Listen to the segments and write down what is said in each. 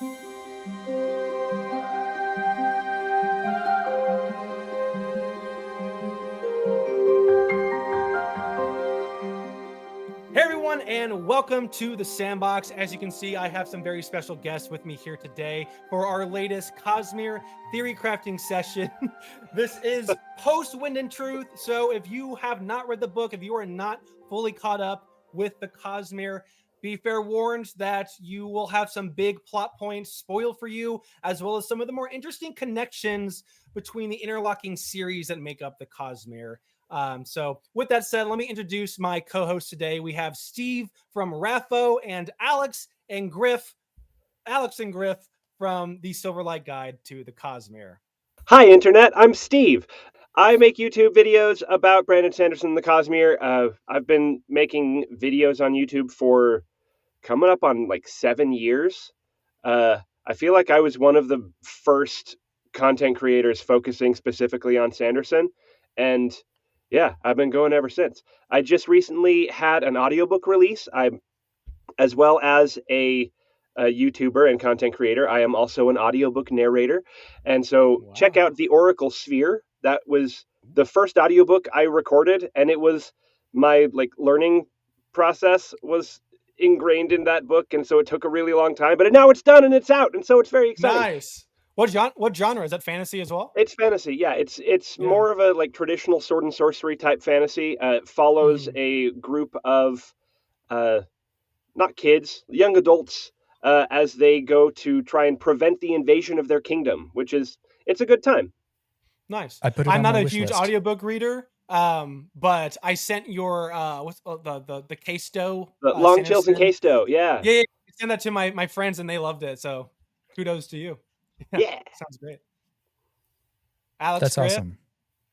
Hey everyone, and welcome to the Sandbox. As you can see, I have some very special guests with me here today for our latest Cosmere Theorycrafting session. This is post Wind and Truth, so if you have not read the book, if you are not fully caught up with the Cosmere, be fair warned that you will have some big plot points spoiled for you, as well as some of the more interesting connections between the interlocking series that make up the Cosmere. So with that said, let me introduce my co-host today. We have Steve from RAFO and Alex and Griff from the Silverlight Guide to the Cosmere. Hi, Internet. I'm Steve. I make YouTube videos about Brandon Sanderson and the Cosmere. I've been making videos on YouTube for coming up on like 7 years. I feel like I was one of the first content creators focusing specifically on Sanderson. And yeah, I've been going ever since. I just recently had an audiobook release. I'm, as well as a YouTuber and content creator, I am also an audiobook narrator. And so check out The Oracle Sphere. That was the first audiobook I recorded, and it was my learning process was ingrained in that book, and so it took a really long time. But now it's done and it's out, and so it's very exciting. Nice. What genre is that? Fantasy as well? It's fantasy, yeah. It's more of a traditional sword and sorcery type fantasy. It follows a group of not kids, young adults, as they go to try and prevent the invasion of their kingdom, it's a good time. Nice. I'm not a huge audiobook reader, but I sent your the Casto, Long Chills and Casto, yeah. Yeah, I sent that to my friends and they loved it. So kudos to you. Yeah. Sounds great. Alex, that's Griff? Awesome.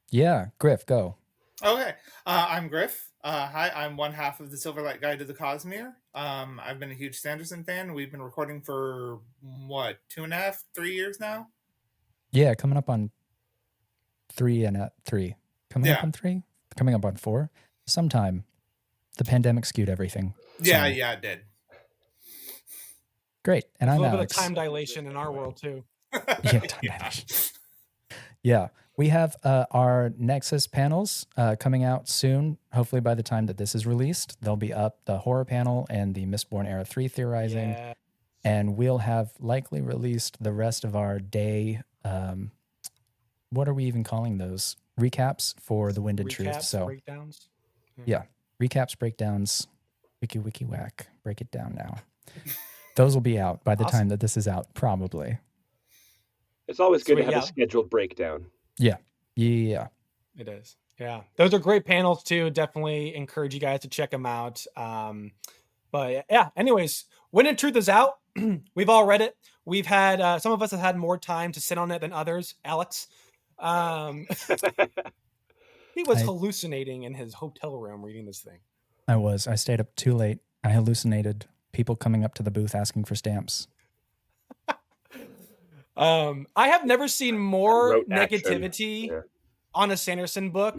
Yeah, Griff, go. Okay, I'm Griff. Hi, I'm one half of the Silverlight Guide to the Cosmere. I've been a huge Sanderson fan. We've been recording for, 2.5, 3 years now? Yeah, coming up on 3 and 3. Coming up on 3? Coming up on 4? Sometime. The pandemic skewed everything. Yeah, it did. Great. And I'm Alex. A little bit of time dilation in our world, too. Yeah, time dilation. Yeah. We have our Nexus panels coming out soon. Hopefully by the time that this is released, they'll be up, the horror panel and the Mistborn Era 3 theorizing. Yeah. And we'll have likely released the rest of our day, what are we even calling those? Recaps for the Wind and Truth. So breakdowns. Yeah. Recaps, breakdowns, wiki whack. Break it down now. Those will be out by the time that this is out, probably. It's always good to have a scheduled breakdown. Yeah. It is. Yeah. Those are great panels too. Definitely encourage you guys to check them out. But yeah, anyways, Wind and Truth is out. We've all read it. We've had, some of us have had more time to sit on it than others. Alex, he was hallucinating in his hotel room reading this thing. I stayed up too late. I hallucinated people coming up to the booth asking for stamps. I have never seen more negativity on a Sanderson book.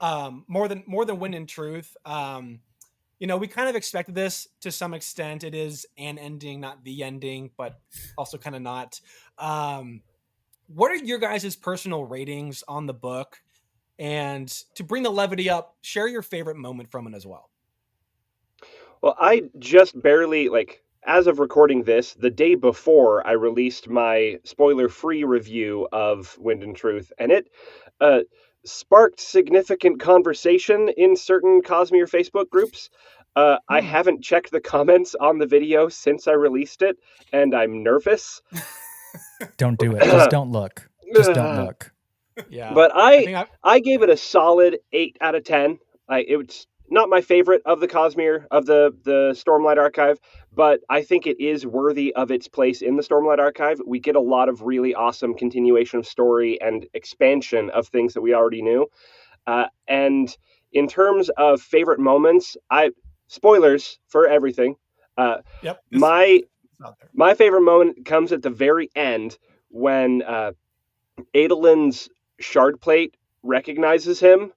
More than Wind and Truth. We kind of expected this to some extent. It is an ending, not the ending, but also kind of not. What are your guys' personal ratings on the book? And to bring the levity up, share your favorite moment from it as well. Well, I just barely, as of recording this, the day before I released my spoiler-free review of Wind and Truth, and it sparked significant conversation in certain Cosmere Facebook groups. I haven't checked the comments on the video since I released it, and I'm nervous. Don't do it. Just don't look. Just don't look. Yeah. But I gave it a solid 8 out of 10. It's not my favorite of the Cosmere, of the Stormlight Archive, but I think it is worthy of its place in the Stormlight Archive. We get a lot of really awesome continuation of story and expansion of things that we already knew. And in terms of favorite moments, spoilers for everything. Yep. My favorite moment comes at the very end when Adolin's shard plate recognizes him,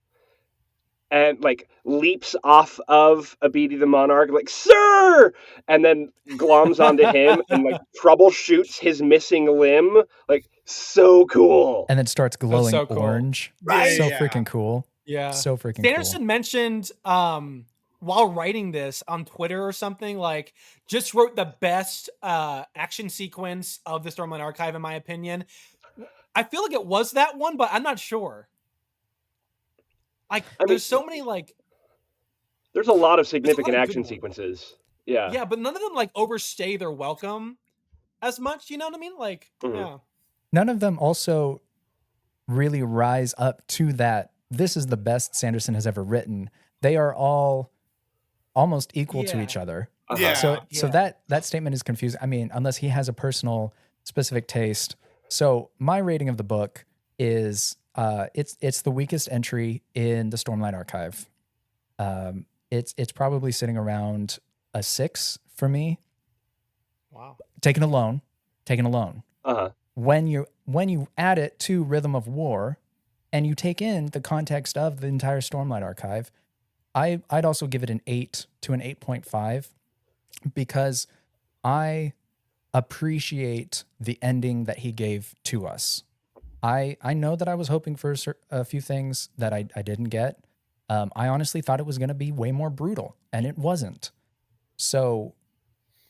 and like leaps off of Abidi the Monarch, like "Sir!" and then gloms onto him and like troubleshoots his missing limb. Like so cool. And then starts glowing so cool. orange. Right. So freaking cool. Yeah. So freaking Sanderson cool. mentioned while writing this on Twitter or something, like just wrote the best action sequence of the Stormlight Archive, in my opinion. I feel like it was that one, but I'm not sure. Like, there's so many, like... There's a lot of significant good action ones. sequences. Yeah. Yeah, but none of them, like, overstay their welcome as much, you know what I mean? Like, yeah. None of them also really rise up to that. This is the best Sanderson has ever written. They are all almost equal to each other. Yeah. So that statement is confusing. I mean, unless he has a personal specific taste. So my rating of the book is it's the weakest entry in the Stormlight Archive. It's probably sitting around a 6 for me. Wow. Taken alone. Uh-huh. When you add it to Rhythm of War and you take in the context of the entire Stormlight Archive, I'd also give it an 8 to an 8.5 because I appreciate the ending that he gave to us. I know that I was hoping for a few things that I didn't get. I honestly thought it was going to be way more brutal, and it wasn't. So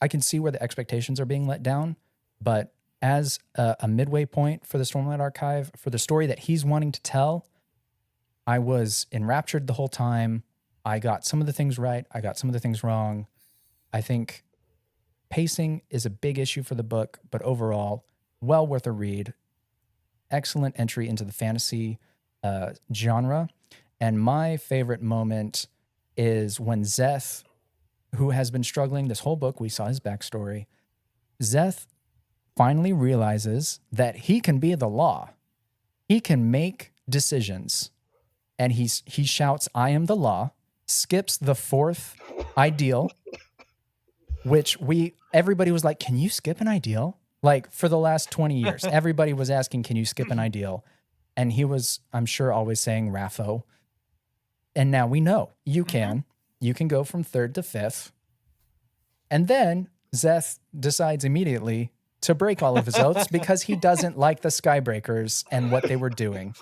I can see where the expectations are being let down, but as a midway point for the Stormlight Archive, for the story that he's wanting to tell, I was enraptured the whole time. I got some of the things right. I got some of the things wrong. I think pacing is a big issue for the book, but overall, well worth a read. Excellent entry into the fantasy genre. And my favorite moment is when Szeth, who has been struggling this whole book, we saw his backstory, Szeth finally realizes that he can be the law. He can make decisions. And he shouts, "I am the law," skips the 4th ideal, which everybody was like, "Can you skip an ideal?" Like for the last 20 years, everybody was asking, "Can you skip an ideal?" And he was, I'm sure, always saying RAFO. And now we know you can. You can go from 3rd to 5th. And then Szeth decides immediately to break all of his oaths because he doesn't like the Skybreakers and what they were doing.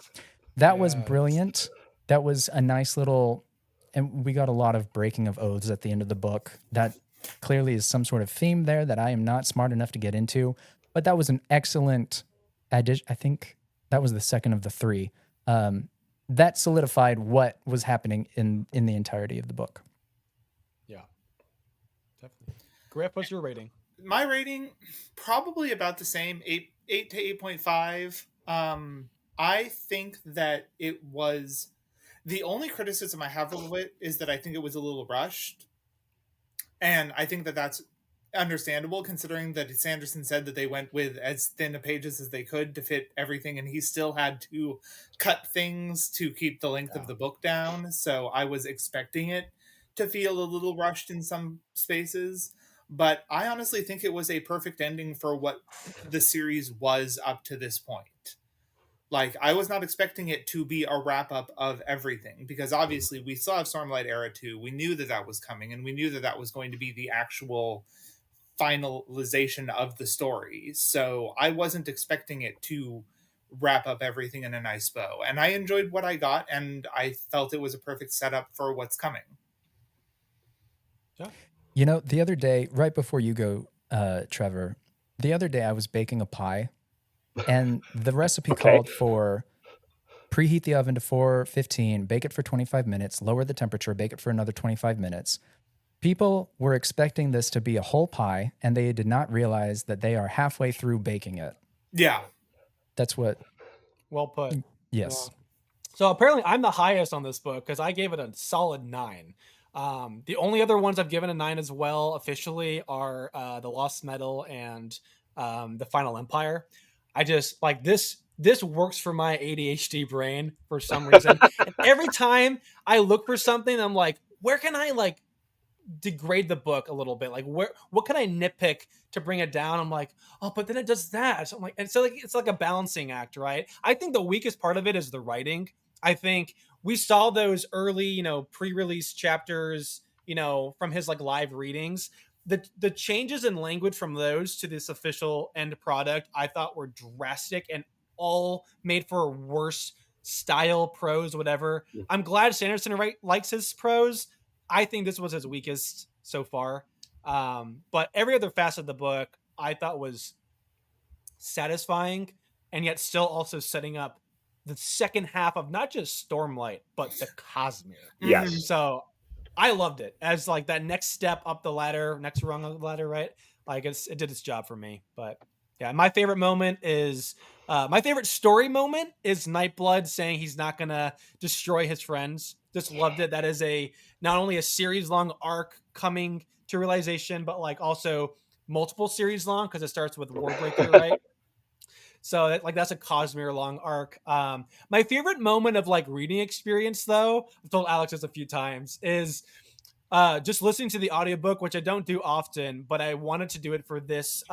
That was brilliant. That was a nice little, and we got a lot of breaking of oaths at the end of the book. That clearly is some sort of theme there that I am not smart enough to get into, but that was an excellent addition. I think that was the second of the 3. That solidified what was happening in the entirety of the book. Yeah, definitely. Griff, what's your rating? My rating, probably about the same, 8 to 8.5. I think that it was... The only criticism I have of it is that I think it was a little rushed. And I think that that's understandable, considering that Sanderson said that they went with as thin a pages as they could to fit everything, and he still had to cut things to keep the length of the book down. So I was expecting it to feel a little rushed in some spaces. But I honestly think it was a perfect ending for what the series was up to this point. Like, I was not expecting it to be a wrap-up of everything, because obviously we still have Stormlight Era 2. We knew that that was coming, and we knew that that was going to be the actual finalization of the story. So I wasn't expecting it to wrap up everything in a nice bow. And I enjoyed what I got, and I felt it was a perfect setup for what's coming. Yeah. You know, the other day, right before you go, Trevor, the other day I was baking a pie, and the recipe called for preheat the oven to 415, bake it for 25 minutes, lower the temperature, bake it for another 25 minutes. People were expecting this to be a whole pie, and they did not realize that they are halfway through baking it. Yeah. That's what... Well put. Yes. Yeah. So apparently I'm the highest on this book because I gave it a solid 9. The only other ones I've given a 9 as well officially are the Lost Metal and the Final Empire. I just like this works for my ADHD brain for some reason. And every time I look for something, I'm like, where can I like degrade the book a little bit? Like what can I nitpick to bring it down? I'm like, oh, but then it does that. So I'm like, and so like it's like a balancing act, right? I think the weakest part of it is the writing. I think we saw those early, pre-release chapters, from his like live readings. The changes in language from those to this official end product, I thought were drastic and all made for worse style prose, whatever. I'm glad Sanderson likes his prose. I think this was his weakest so far. But every other facet of the book I thought was satisfying, and yet still also setting up the second half of not just Stormlight, but the Cosmere. Yes. So I loved it as like that next step up the ladder, next rung of the ladder, right? Like it did its job for me. But yeah, my favorite moment is my favorite story moment is Nightblood saying he's not gonna destroy his friends. Just loved it. That is not only a series long arc coming to realization, but like also multiple series long because it starts with Warbreaker, right? So that's a Cosmere long arc. My favorite moment of like reading experience, though, I've told Alex this a few times, is just listening to the audiobook, which I don't do often, but I wanted to do it for this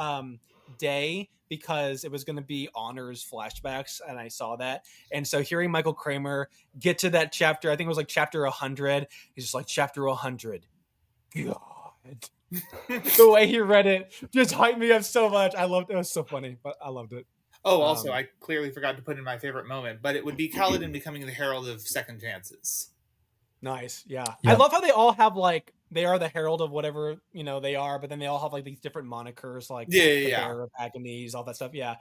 day because it was going to be Honor's flashbacks, and I saw that. And so hearing Michael Kramer get to that chapter, I think it was like chapter 100. He's just like, chapter 100. God. The way he read it just hyped me up so much. I loved it. It was so funny, but I loved it. Oh, also, I clearly forgot to put in my favorite moment, but it would be Kaladin becoming the Herald of Second Chances. Nice. Yeah. Yep. I love how they all have like, they are the herald of whatever, they are, but then they all have like these different monikers, like the Bearer of Agonies, all that stuff. Yeah.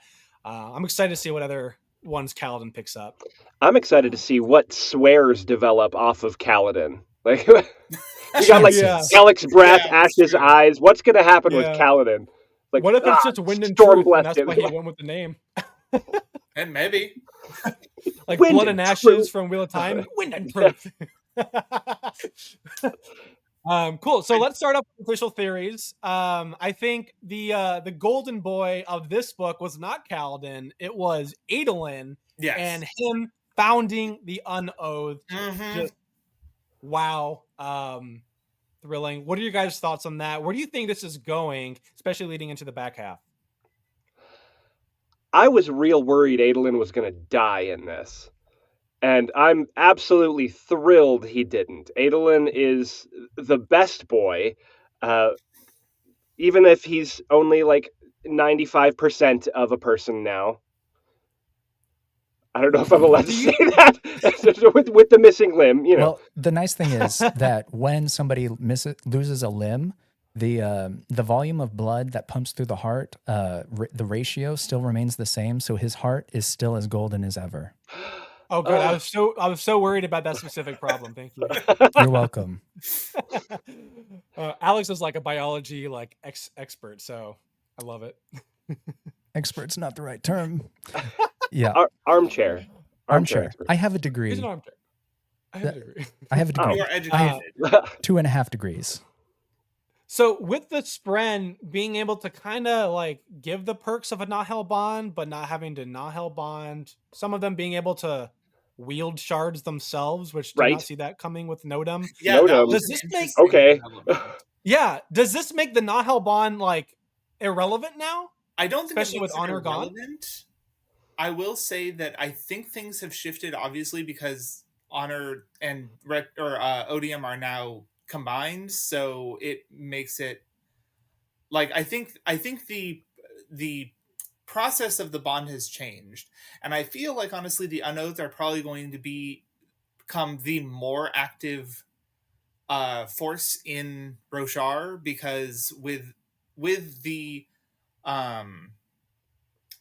I'm excited to see what other ones Kaladin picks up. I'm excited to see what swears develop off of Kaladin. Like, you got like Alex breath, Ash's eyes. What's going to happen with Kaladin? Like, what if it's just Wind and Storm Truth, and that's him. why he went with the name? And maybe. Like Wind Blood and Ashes Truth. from Wheel of Time. Wind and Truth. Cool. So let's start up with official theories. I think the golden boy of this book was not Kaladin. It was Adolin. Yes. And him founding the Unoathed. Just wow. Thrilling. What are your guys' thoughts on that? Where do you think this is going, especially leading into the back half? I was real worried Adolin was going to die in this. And I'm absolutely thrilled he didn't. Adolin is the best boy, even if he's only like 95% of a person now. I don't know if I'm allowed to say that with the missing limb. Well, the nice thing is that when somebody loses a limb, the volume of blood that pumps through the heart, the ratio still remains the same. So his heart is still as golden as ever. Oh, good. I was so worried about that specific problem. Thank you. You're welcome. Alex is like a biology expert, so I love it. Expert's not the right term. Yeah. Armchair. I have a degree. He's an armchair. I have a degree. I have a degree. You are educated. 2.5 degrees. So with the Spren being able to kind of like give the perks of a not-hell bond, but not having to not-hell bond, some of them being able to wield shards themselves, which did not see that coming with Nodum. Yeah, Nodum. Does this make does this make the not-hell bond like irrelevant now? I don't think especially with Honor gone. I will say that I think things have shifted, obviously, because Honor and Odium are now combined, so it makes it like I think the process of the bond has changed, and I feel like honestly the Unoathed are probably going to become the more active force in Roshar, because with the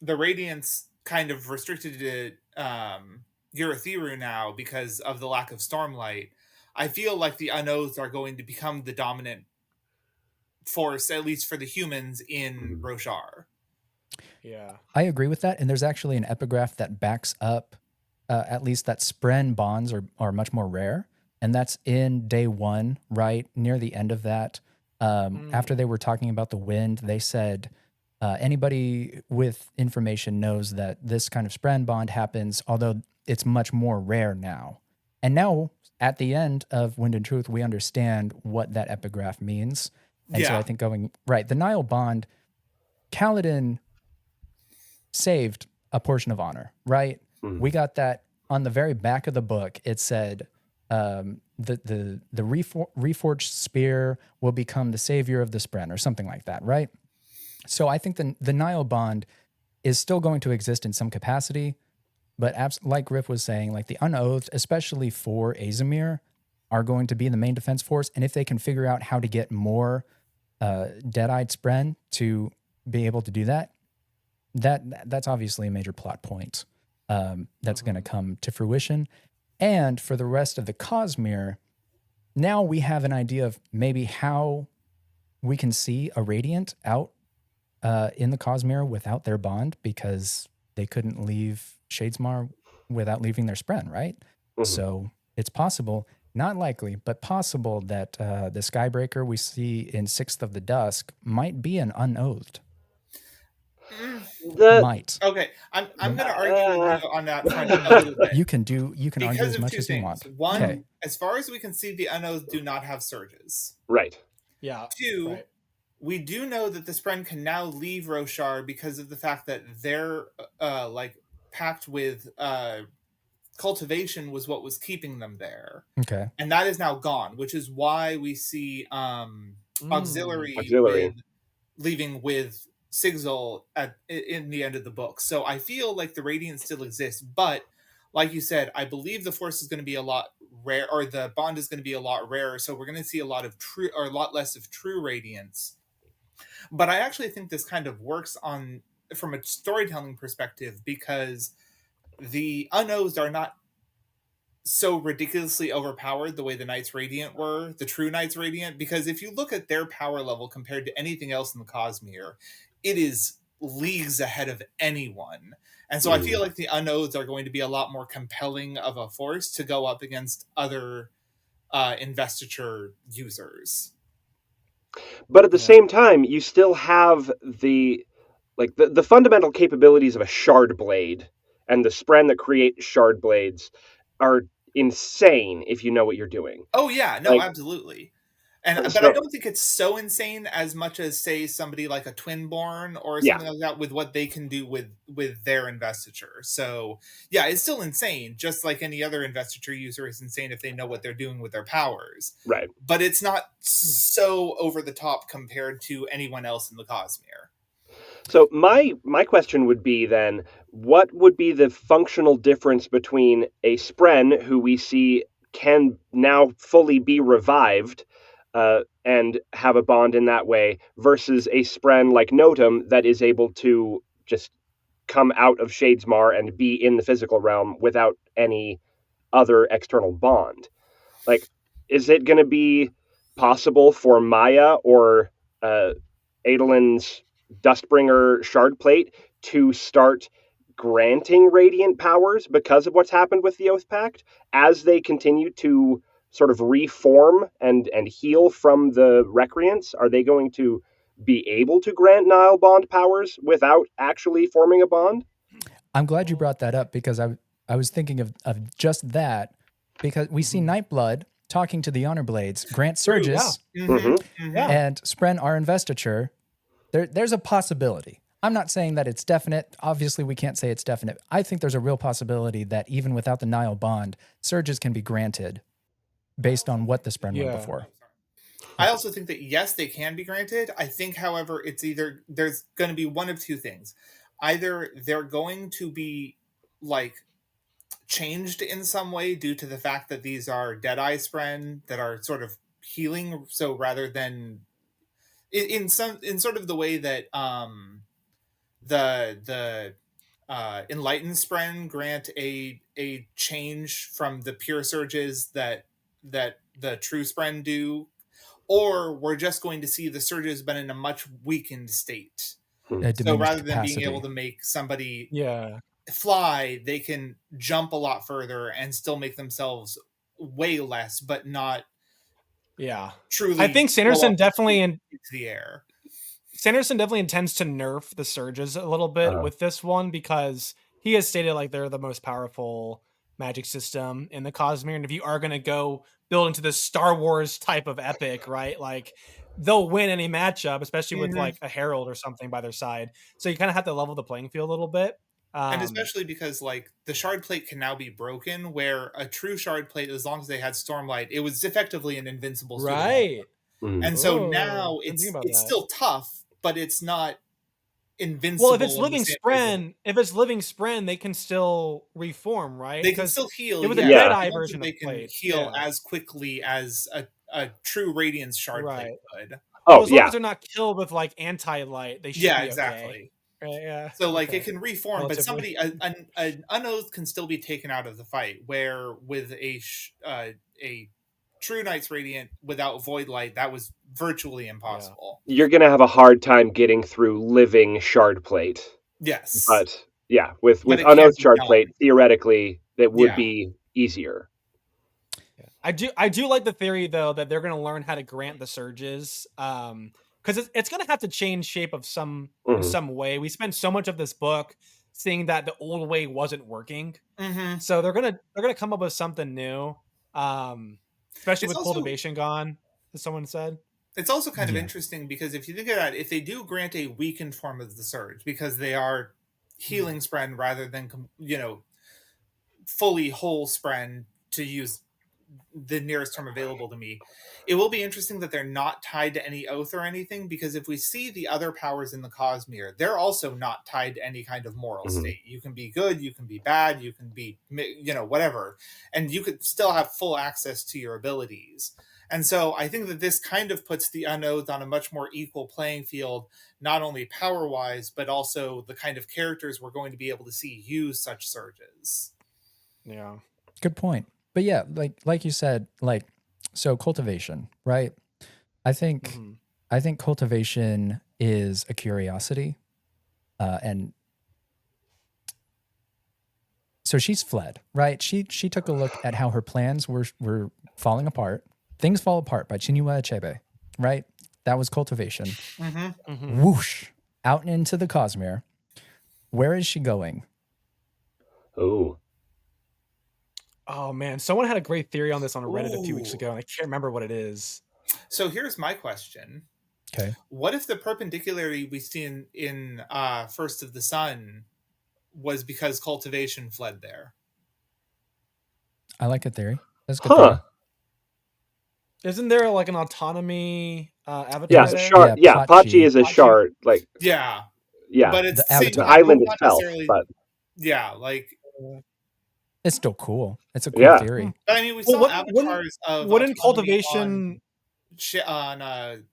Radiance kind of restricted to Urithiru now because of the lack of Stormlight, I feel like the Unoathed are going to become the dominant force, at least for the humans, in Roshar. Yeah, I agree with that. And there's actually an epigraph that backs up at least that Spren bonds are much more rare. And that's in day 1, right near the end of that. After they were talking about the wind, they said anybody with information knows that this kind of Spren bond happens, although it's much more rare now. And now, at the end of Wind and Truth, we understand what that epigraph means. And so I think the Nile bond, Kaladin saved a portion of honor, right? We got that on the very back of the book, it said the reforged spear will become the savior of the Spren, or something like that, right? So I think the Nile bond is still going to exist in some capacity, but like Griff was saying, like the Unoathed, especially for Azamir, are going to be the main defense force. And if they can figure out how to get more Dead-Eyed Spren to be able to do that, that's obviously a major plot point that's going to come to fruition. And for the rest of the Cosmere, now we have an idea of maybe how we can see a Radiant out in the Cosmere without their bond, because they couldn't leave Shadesmar without leaving their Spren, right? So it's possible, not likely, but possible that the Skybreaker we see in Sixth of the Dusk might be an Unoathed. Might. Okay, I'm going to argue with you on that front a little bit. You can argue as of much two as you things. want. One, Okay. as far as we can see, the Unoathed do not have surges. Right. Yeah. Two, we do know that the Spren can now leave Roshar because of the fact that their like pact with Cultivation was what was keeping them there. Okay. And that is now gone, which is why we see Auxiliary. Leaving with Sigzil in the end of the book. So I feel like the Radiant still exists, but like you said, I believe the Force is going to be a lot rare, or the bond is going to be a lot rarer. So we're going to see a lot lot less of true Radiance. But I actually think this kind of works from a storytelling perspective, because the Unoathed are not so ridiculously overpowered the way the Knights Radiant were, the true Knights Radiant, because if you look at their power level compared to anything else in the Cosmere, it is leagues ahead of anyone. And so I feel like the Unoathed are going to be a lot more compelling of a force to go up against other investiture users. But at the same time, you still have the fundamental capabilities of a shard blade, and the Spren that create shard blades are insane if you know what you're doing. Oh yeah, no, absolutely. But I don't think it's so insane as much as, say, somebody like a Twinborn or something like that, with what they can do with their investiture. So yeah, it's still insane, just like any other investiture user is insane if they know what they're doing with their powers. Right. But it's not so over the top compared to anyone else in the Cosmere. So my question would be then, what would be the functional difference between a Spren who we see can now fully be revived and have a bond in that way, versus a Spren like Notum that is able to just come out of Shadesmar and be in the physical realm without any other external bond? Like, is it going to be possible for Maya or Adolin's Dustbringer shard plate to start granting radiant powers because of what's happened with the Oath Pact as they continue to sort of reform and heal from the recreants? Are they going to be able to grant Nile bond powers without actually forming a bond? I'm glad you brought that up, because I was thinking of just that, because we see Nightblood talking to the Honor Blades, grant surges, and Spren our investiture. There's a possibility. I'm not saying that it's definite. Obviously, we can't say it's definite. I think there's a real possibility that even without the Nile bond, surges can be granted based on what the Spren were before. I also think that, yes, they can be granted. I think, however, it's either there's going to be one of two things. Either they're going to be like changed in some way due to the fact that these are Dead-Eye Spren that are sort of healing. So rather than in sort of the way that the Enlightened Spren grant a change from the pure surges that the true Spren do, or we're just going to see the surges but in a much weakened state. So rather than being able to make somebody fly, they can jump a lot further and still make themselves way less, but not truly. I think Sanderson definitely into the air. Sanderson definitely intends to nerf the surges a little bit with this one, because he has stated like they're the most powerful magic system in the Cosmere, and if you are going to go build into this Star Wars type of epic, right, like they'll win any matchup, especially with like a Herald or something by their side. So you kind of have to level the playing field a little bit. And especially because like the shard plate can now be broken, where a true shard plate, as long as they had Stormlight, it was effectively an invincible student. Right. And so Oh, now didn't think about it's that. still tough, but it's not invincible. Well, if it's in the living same way that- living spren, they can still reform, right? they can 'Cause still heal. it was a yeah. Dead I Eye don't version think of they can plate. heal Yeah. as quickly as a true Radiance shard Right. plate could. Oh, as long yeah. as they're not killed with like anti-light, they should Yeah, be exactly. okay. Yeah. So like okay. it can reform, but Relatively. somebody an unoathed can still be taken out of the fight. Where with a True Knight's Radiant without Void Light, that was virtually impossible. You're going to have a hard time getting through living shard plate. Yes. But yeah, with But it unoathed can be shard done. plate, theoretically, that would Yeah. be easier. I do like the theory though that they're going to learn how to grant the surges, because it's going to have to change shape of some in some way. We spent so much of this book seeing that the old way wasn't working, so they're gonna come up with something new, especially with cultivation gone, as someone said. It's also kind of interesting because if you think of that, if they do grant a weakened form of the surge, because they are healing spren rather than fully whole spren, to use the nearest term available to me, it will be interesting that they're not tied to any oath or anything, because if we see the other powers in the Cosmere, they're also not tied to any kind of moral state. You can be good, you can be bad, you can be whatever, and you could still have full access to your abilities. And so I think that this kind of puts the Unoathed on a much more equal playing field, not only power-wise, but also the kind of characters we're going to be able to see use such surges. Yeah. Good point. But yeah, like you said, so cultivation, right? I think cultivation is a curiosity. And so she's fled, right? She took a look at how her plans were falling apart. Things Fall Apart by Chinua Achebe, right? That was cultivation. Whoosh, out into the Cosmere. Where is she going? Oh man, someone had a great theory on this on Reddit a few weeks ago, and I can't remember what it is. So here's my question. Okay. What if the perpendicularity we see in First of the Sun was because cultivation fled there? I like a theory. That's a good theory. Isn't there like an autonomy avatar? Yeah, there? shard. Yeah, Pachi is a shard. Like yeah. But it's the island not itself. But yeah, like it's still cool. It's a cool theory. But I mean, we saw avatars of wouldn't cultivation on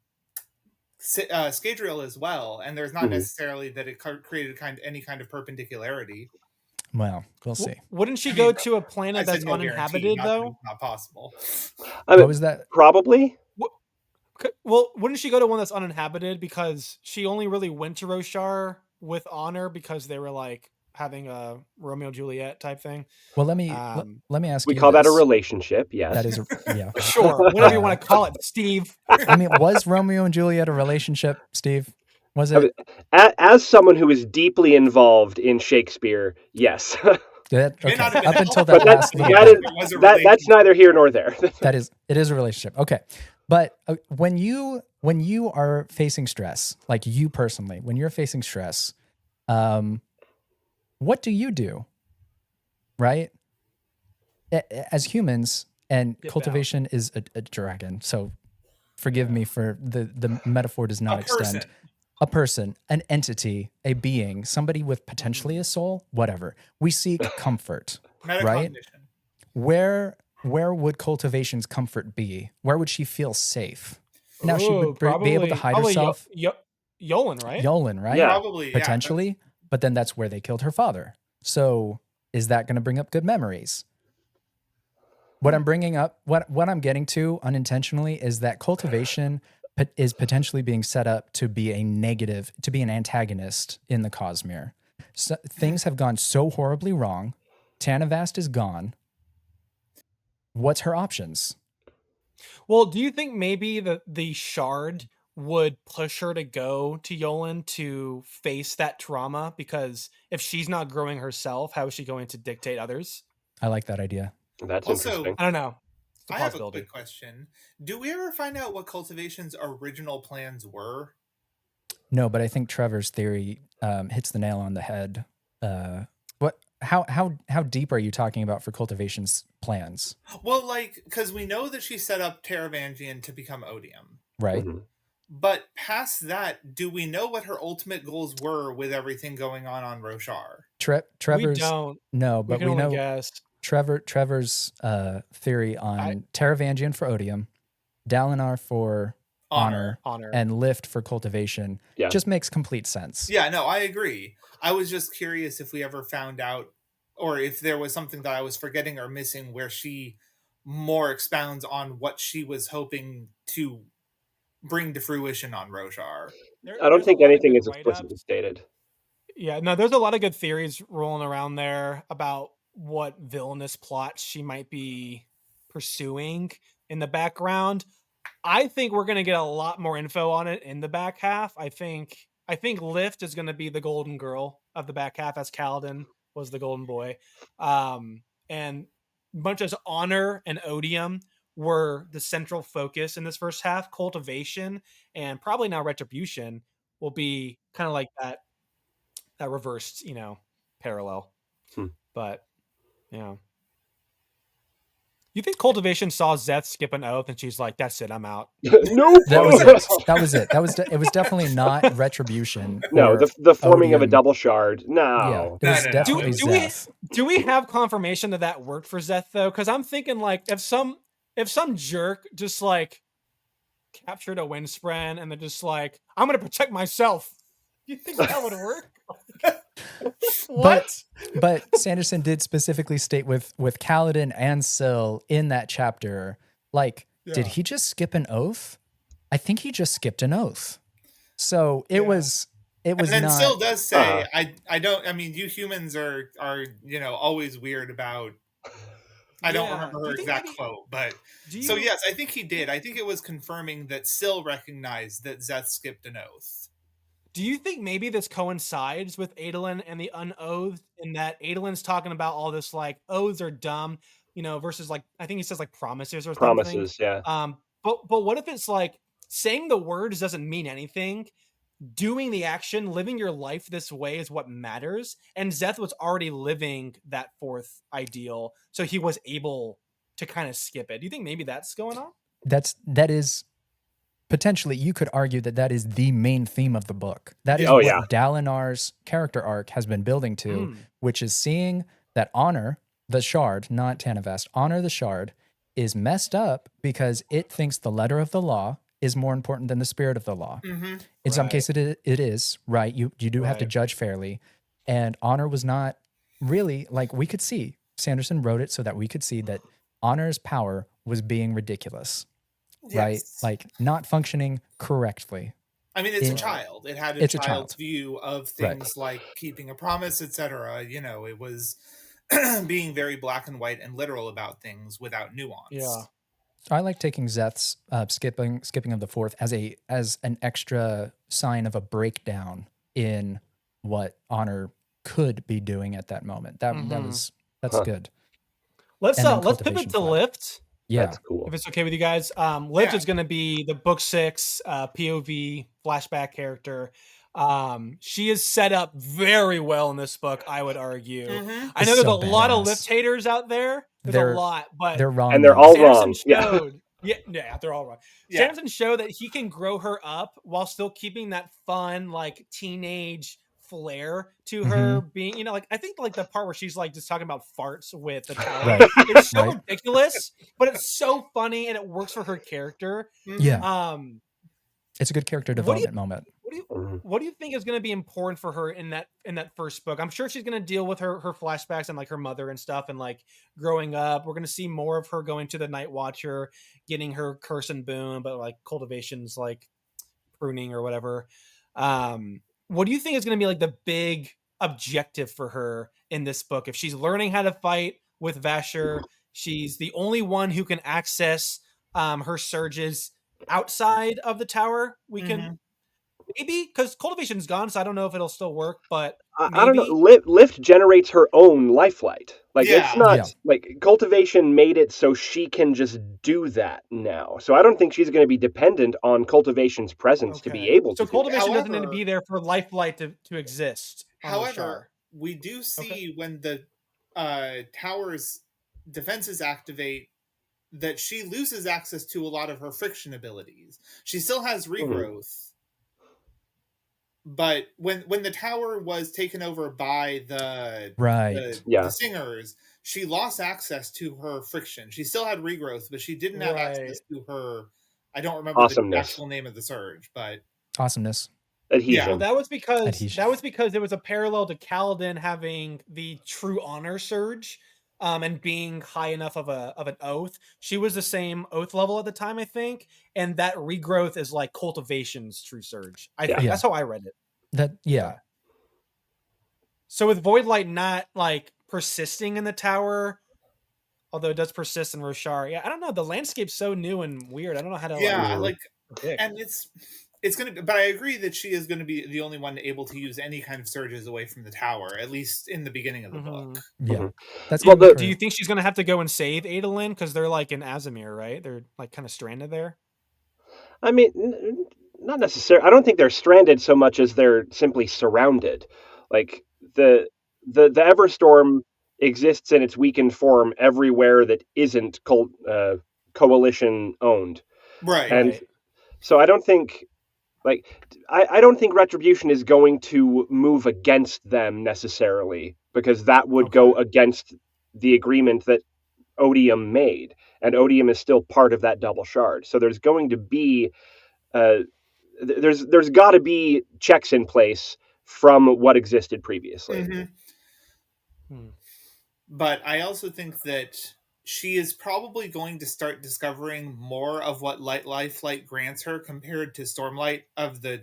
Scadrial as well, and there's not necessarily that it created any kind of perpendicularity. Well, we'll see. Wouldn't she go to a planet that's uninhabited though? Not possible. I mean, what was that? Probably. Well, wouldn't she go to one that's uninhabited, because she only really went to Roshar with honor because they were like having a Romeo and Juliet type thing? Well, let me ask you. We call that a relationship. Yes, that is sure, whatever you want to call it, Steve. I mean, was Romeo and Juliet a relationship, Steve? Was it? As someone who is deeply involved in Shakespeare, yes. Okay. Up until that last that's neither here nor there. It is a relationship. Okay. But when you are facing stress, like you personally, when you're facing stress, what do you do? Right? As humans, and cultivation is a dragon, so forgive me for the metaphor does not extend. A person, an entity, a being, somebody with potentially a soul, whatever. We seek comfort, right? Where would cultivation's comfort be? Where would she feel safe? Now she would be able to hide herself. Yolen, right? Yolen, right? Yeah. Probably, potentially. But then that's where they killed her father. So is that going to bring up good memories? What I'm bringing up, what I'm getting to unintentionally, is that cultivation is potentially being set up to be a negative, to be an antagonist in the Cosmere. So, things have gone so horribly wrong. Tanavast is gone. What's her options? Well, do you think maybe the shard would push her to go to Yolen to face that trauma? Because if she's not growing herself, how is she going to dictate others? I like that idea. That's also interesting. I don't know. I have a quick question. Do we ever find out what Cultivation's original plans were? No, but I think Trevor's theory hits the nail on the head How deep are you talking about for Cultivation's plans? Well, like, because we know that she set up Taravangian to become Odium. Right. Mhm. But past that, do we know what her ultimate goals were with everything going on Roshar? We Trevor's don't. no, We but can we only know guess. Trevor's theory on Taravangian for Odium, Dalinar for Honor, and Lift for Cultivation Yeah. just makes complete sense. Yeah, no, I agree. I was just curious if we ever found out, or if there was something that I was forgetting or missing where she more expounds on what she was hoping to bring to fruition on Roshar. I don't think anything is explicitly stated. Yeah, no, there's a lot of good theories rolling around there about what villainous plots she might be pursuing in the background. I think we're gonna get a lot more info on it in the back half. I think Lift is gonna be the golden girl of the back half, as Kaladin was the golden boy. And much as Honor and Odium were the central focus in this first half, Cultivation and probably now Retribution will be kind of like that reversed, parallel. But yeah. You think Cultivation saw Zeth skip an oath and she's like, "That's it, I'm out." Nope. That was it. It was definitely not Retribution. No, the forming Odium. of a double shard. No. Yeah, it was definitely Zeth. Do we have confirmation that worked for Zeth though? Because I'm thinking like if some jerk just like captured a Windspren and they're just like, "I'm gonna protect myself." You think that would work? What? But Sanderson did specifically state with Kaladin and Syl in that chapter, like, did he just skip an oath? I think he just skipped an oath. So it was and then not. Syl does say, I don't. I mean, you humans are always weird about. I don't remember her exact quote, but so yes, I think he did. I think it was confirming that Syl recognized that Zeth skipped an oath. Do you think maybe this coincides with Adolin and the Unoathed, in that Adolin's talking about all this like oaths are dumb, versus like I think he says like promises or something. Promises, yeah. But what if it's like saying the words doesn't mean anything? Doing the action, living your life this way is what matters. And Zeth was already living that fourth ideal, so he was able to kind of skip it. Do you think maybe that's going on? That is potentially, you could argue that is the main theme of the book. That is what Dalinar's character arc has been building to, which is seeing that Honor, the Shard, not Tanavest, Honor the Shard, is messed up because it thinks the letter of the law is more important than the spirit of the law. In some cases, it is, right? You do have to judge fairly. And Honor was not really, like, we could see, Sanderson wrote it so that we could see that Honor's power was being ridiculous. Right? Like not functioning correctly. I mean, it's a child. It had a child's view of things like keeping a promise, etc. It was being very black and white and literal about things without nuance. Yeah. I like taking Zeth's skipping of the fourth as an extra sign of a breakdown in what Honor could be doing at that moment. That's good. Let's pivot to Lift. Yeah, that's cool. If it's okay with you guys, Lift is going to be the book 6 POV flashback character. She is set up very well in this book, I would argue. I know there's a lot of Lift haters out there. There's a lot, but they're wrong, and they're all wrong. Showed, yeah, they're all wrong. Sanderson showed that he can grow her up while still keeping that fun, like teenage flair to her being, like I think like the part where she's like just talking about farts with the tower. It's so ridiculous, but it's so funny and it works for her character. Yeah. It's a good character development moment. What do you think is going to be important for her in that first book? I'm sure she's going to deal with her flashbacks and like her mother and stuff and like growing up. We're going to see more of her going to the Night Watcher, getting her curse and boon, but like Cultivation's like pruning or whatever. What do you think is going to be like the big objective for her in this book? If she's learning how to fight with Vasher, she's the only one who can access her surges outside of the tower. We can maybe, because Cultivation's gone, so I don't know if it'll still work, but I don't know. Lift generates her own lifelight. Like it's not like Cultivation made it so she can just do that now. So I don't think she's going to be dependent on Cultivation's presence to be able to. So Cultivation doesn't need to be there for lifelight to exist. However, we do see Okay. when the tower's defenses activate that she loses access to a lot of her friction abilities. She still has regrowth, but when the tower was taken over by the Right. Yeah. singers, she lost access to her friction. She still had regrowth, but she didn't have access to her. I don't remember the Awesomeness. actual name of the surge, but Awesomeness. Adhesion. Well, that was because Adhesion. it was a parallel to Kaladin having the true honor surge, and being high enough of an oath. She was the same oath level at the time, I think, and that regrowth is like Cultivation's true surge. I think that's how I read it. That yeah. So with Voidlight not like persisting in the tower, although it does persist in Roshar, yeah, I don't know. The landscape's so new and weird. I don't know how to predict. And it's gonna be, but I agree that she is going to be the only one able to use any kind of surges away from the tower, at least in the beginning of the book. Yeah, that's Well, do you think she's going to have to go and save Adolin because they're like in Azamir, right? They're like kind of stranded there. I mean, not necessarily. I don't think they're stranded so much as they're simply surrounded. Like the Everstorm exists in its weakened form everywhere that isn't coalition owned, right? And so I don't think. Like, I don't think Retribution is going to move against them necessarily, because that would go against the agreement that Odium made, and Odium is still part of that double shard. So there's going to be, there's got to be checks in place from what existed previously. But I also think that she is probably going to start discovering more of what Lifelight grants her compared to Stormlight of the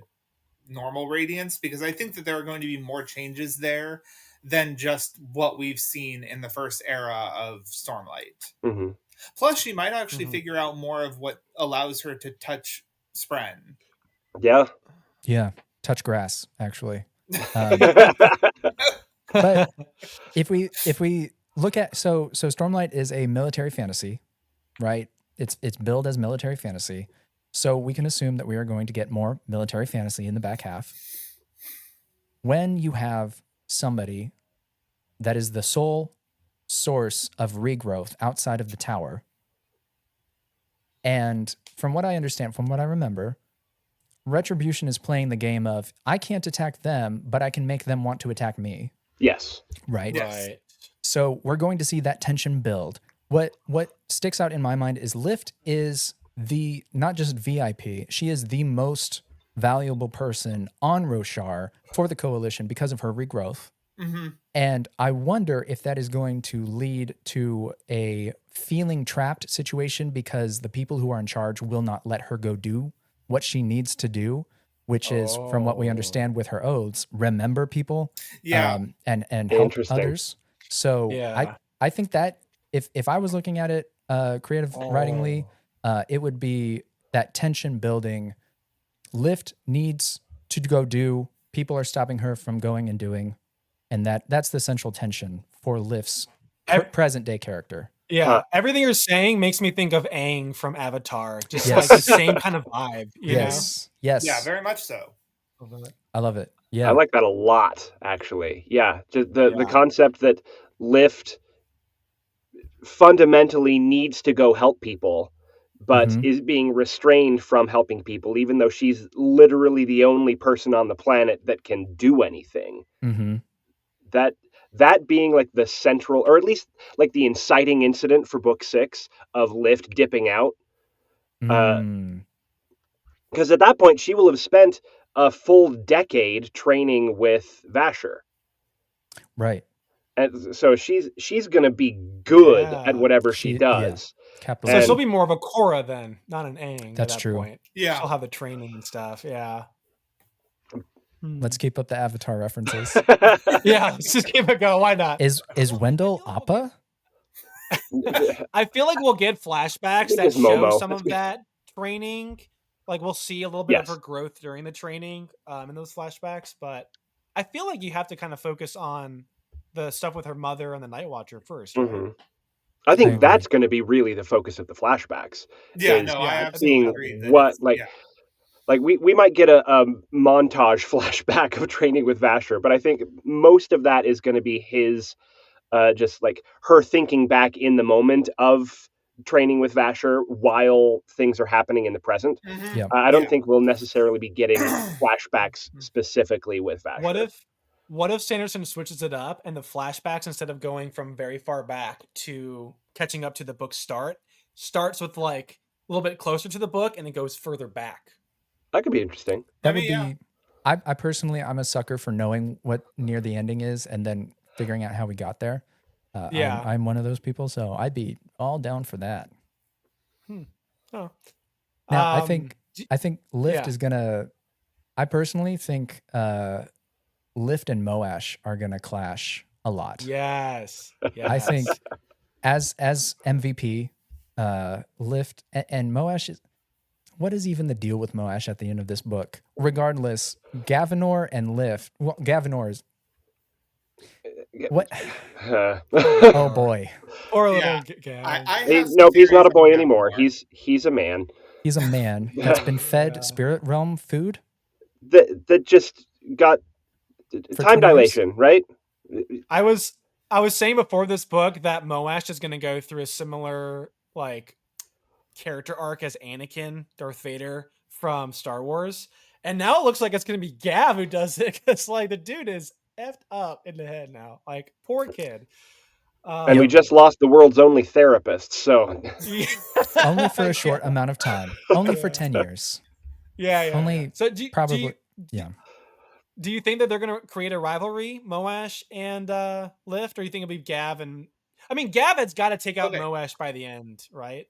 normal Radiance, because I think that there are going to be more changes there than just what we've seen in the first era of Stormlight. Plus, she might actually figure out more of what allows her to touch Spren. Yeah, touch grass, actually. But if we look at so Stormlight is a military fantasy, right? It's billed as military fantasy. So we can assume that we are going to get more military fantasy in the back half. When you have somebody that is the sole source of regrowth outside of the tower, and from what I understand, from what I remember, Retribution is playing the game of, I can't attack them, but I can make them want to attack me. Yes. Right? Yes. So we're going to see that tension build. What sticks out in my mind is Lift is the, not just VIP, she is the most valuable person on Roshar for the Coalition because of her regrowth. And I wonder if that is going to lead to a feeling trapped situation because the people who are in charge will not let her go do what she needs to do, which is, from what we understand with her oaths, remember people and help others. So I think that if I was looking at it creative writingly, it would be that tension building. Lift needs to go do, people are stopping her from going and doing, and that's the central tension for Lift's present day character. Yeah, everything you're saying makes me think of Aang from Avatar. Just like the same kind of vibe. You know? Yes. Yeah, very much so. I love it. Yeah. I like that a lot, actually. Yeah. Just the concept that Lift fundamentally needs to go help people, but is being restrained from helping people, even though she's literally the only person on the planet that can do anything. That being like the central, or at least like the inciting incident for book 6 of Lift dipping out. Because at that point, she will have spent a full decade training with Vasher. Right. And so she's going to be good at whatever she does. So she'll be more of a Korra then, not an Aang. That's at that true. Point. Yeah. She'll have the training and stuff. Yeah. Let's keep up the Avatar references. Yeah, let's just keep it going. Why not? Is Wendell Appa? I feel like we'll get flashbacks that show some of that training. Like we'll see a little bit of her growth during the training in those flashbacks. But I feel like you have to kind of focus on the stuff with her mother and the Night Watcher first. Right? I think that's going to be really the focus of the flashbacks. Yeah, no, I absolutely agree. What Like we might get a montage flashback of training with Vasher, but I think most of that is going to be his just like her thinking back in the moment of training with Vasher while things are happening in the present. Mhm. Yeah. I don't think we'll necessarily be getting flashbacks specifically with Vasher. What if Sanderson switches it up and the flashbacks, instead of going from very far back to catching up to the book starts with like a little bit closer to the book and it goes further back? That could be interesting. That I mean, would yeah. be. I personally, I'm a sucker for knowing what near the ending is and then figuring out how we got there. Yeah. I'm one of those people, so I'd be all down for that. Oh. Now, I Um, think d- Lift yeah. is gonna. I personally think Lift and Moash are gonna clash a lot. Yes. I think Yes. as MVP, Lift and Moash is. What is even the deal with Moash at the end of this book? Regardless, Gavinor and Lift. Well, Gavinor is what? Oh boy, Poor Yeah. little Gavin. I have some Nope, he's not theories a boy on anymore. Gavinor. He's a man he's a man that's been fed Yeah. spirit realm food that just got for time 20 years. dilation, right? I was saying before this book that Moash is going to go through a similar like character arc as Anakin, Darth Vader from Star Wars, and now it looks like it's going to be Gav who does it because like the dude is effed up in the head now. Like poor kid. And we just lost the world's only therapist, so Only for a short amount of time. Only for 10 years. Yeah. Only So probably. Yeah. do you think that they're going to create a rivalry, Moash and Lift, or you think it'll be Gav and? I mean, Gav has got to take out Okay. Moash by the end, right?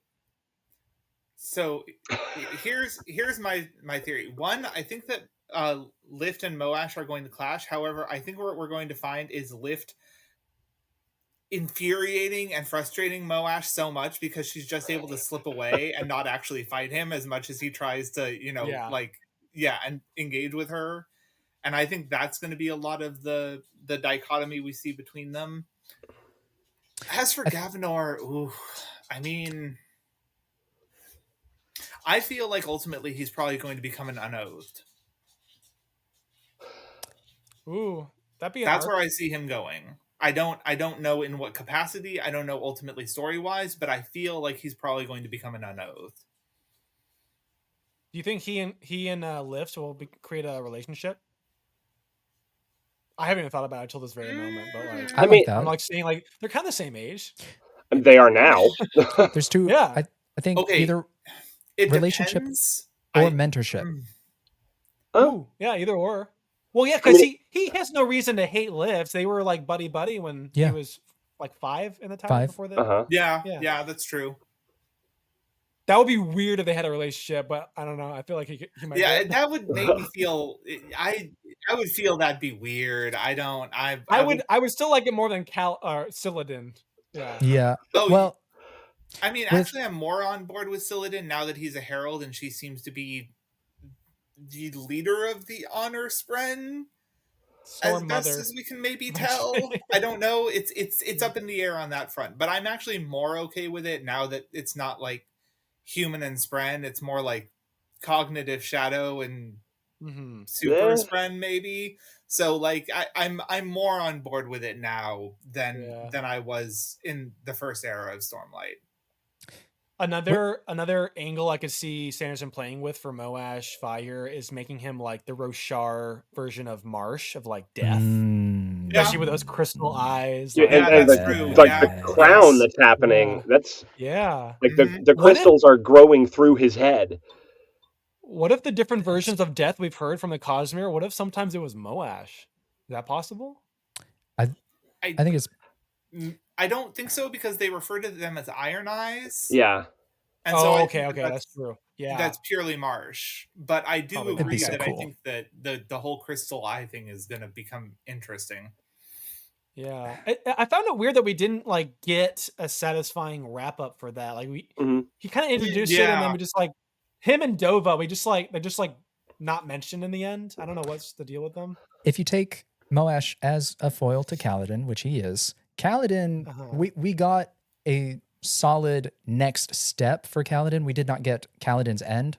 So here's my theory. One, I think that Lift and Moash are going to clash. However, I think what we're going to find is Lift infuriating and frustrating Moash so much because she's just able to slip away and not actually fight him as much as he tries to, and engage with her. And I think that's going to be a lot of the dichotomy we see between them. As for Gavinor, I mean, I feel like ultimately he's probably going to become an unoathed. Ooh, that'd be. That's where I see him going. I don't know in what capacity. I don't know ultimately story wise, but I feel like he's probably going to become an unoathed. Do you think he and Lift will create a relationship? I haven't even thought about it until this very moment, but like I like that. I'm like seeing like they're kind of the same age. they are now. There's two. Yeah. I think either it relationship depends. or mentorship. Oh, yeah, either or. Well, yeah, because he has no reason to hate Lift. They were like buddy when he was like 5 in the time before that. Yeah, that's true. That would be weird if they had a relationship, but I don't know. I feel like he might. Yeah, that would make me feel. I would feel that'd be weird. I would still like it more than Silladin. Yeah. Yeah. Oh, well, I mean, actually, I'm more on board with Silladin now that he's a herald and she seems to be the leader of the honor spren. As best as we can maybe tell. I don't know. It's up in the air on that front, but I'm actually more okay with it now that it's not like human and spren. It's more like cognitive shadow and super spren maybe. So like I'm more on board with it now than I was in the first era of Stormlight. Another angle I could see Sanderson playing with for Moash Vyre is making him like the Roshar version of Marsh of like death, especially with those crystal eyes. Yeah, and the crown that's happening. That's like the crystals are growing through his head. What if the different versions of death we've heard from the Cosmere? What if sometimes it was Moash? Is that possible? I think it's. I don't think so because they refer to them as Iron Eyes. Yeah. And so okay, that's true. Yeah, that's purely Marsh. But I do agree that I think that the whole crystal eye thing is going to become interesting. Yeah, I found it weird that we didn't like get a satisfying wrap up for that. Like he kind of introduced it, and then we just like him and Dova. They're just like not mentioned in the end. I don't know what's the deal with them. If you take Moash as a foil to Kaladin, which he is. Kaladin, we got a solid next step for Kaladin. We did not get Kaladin's end.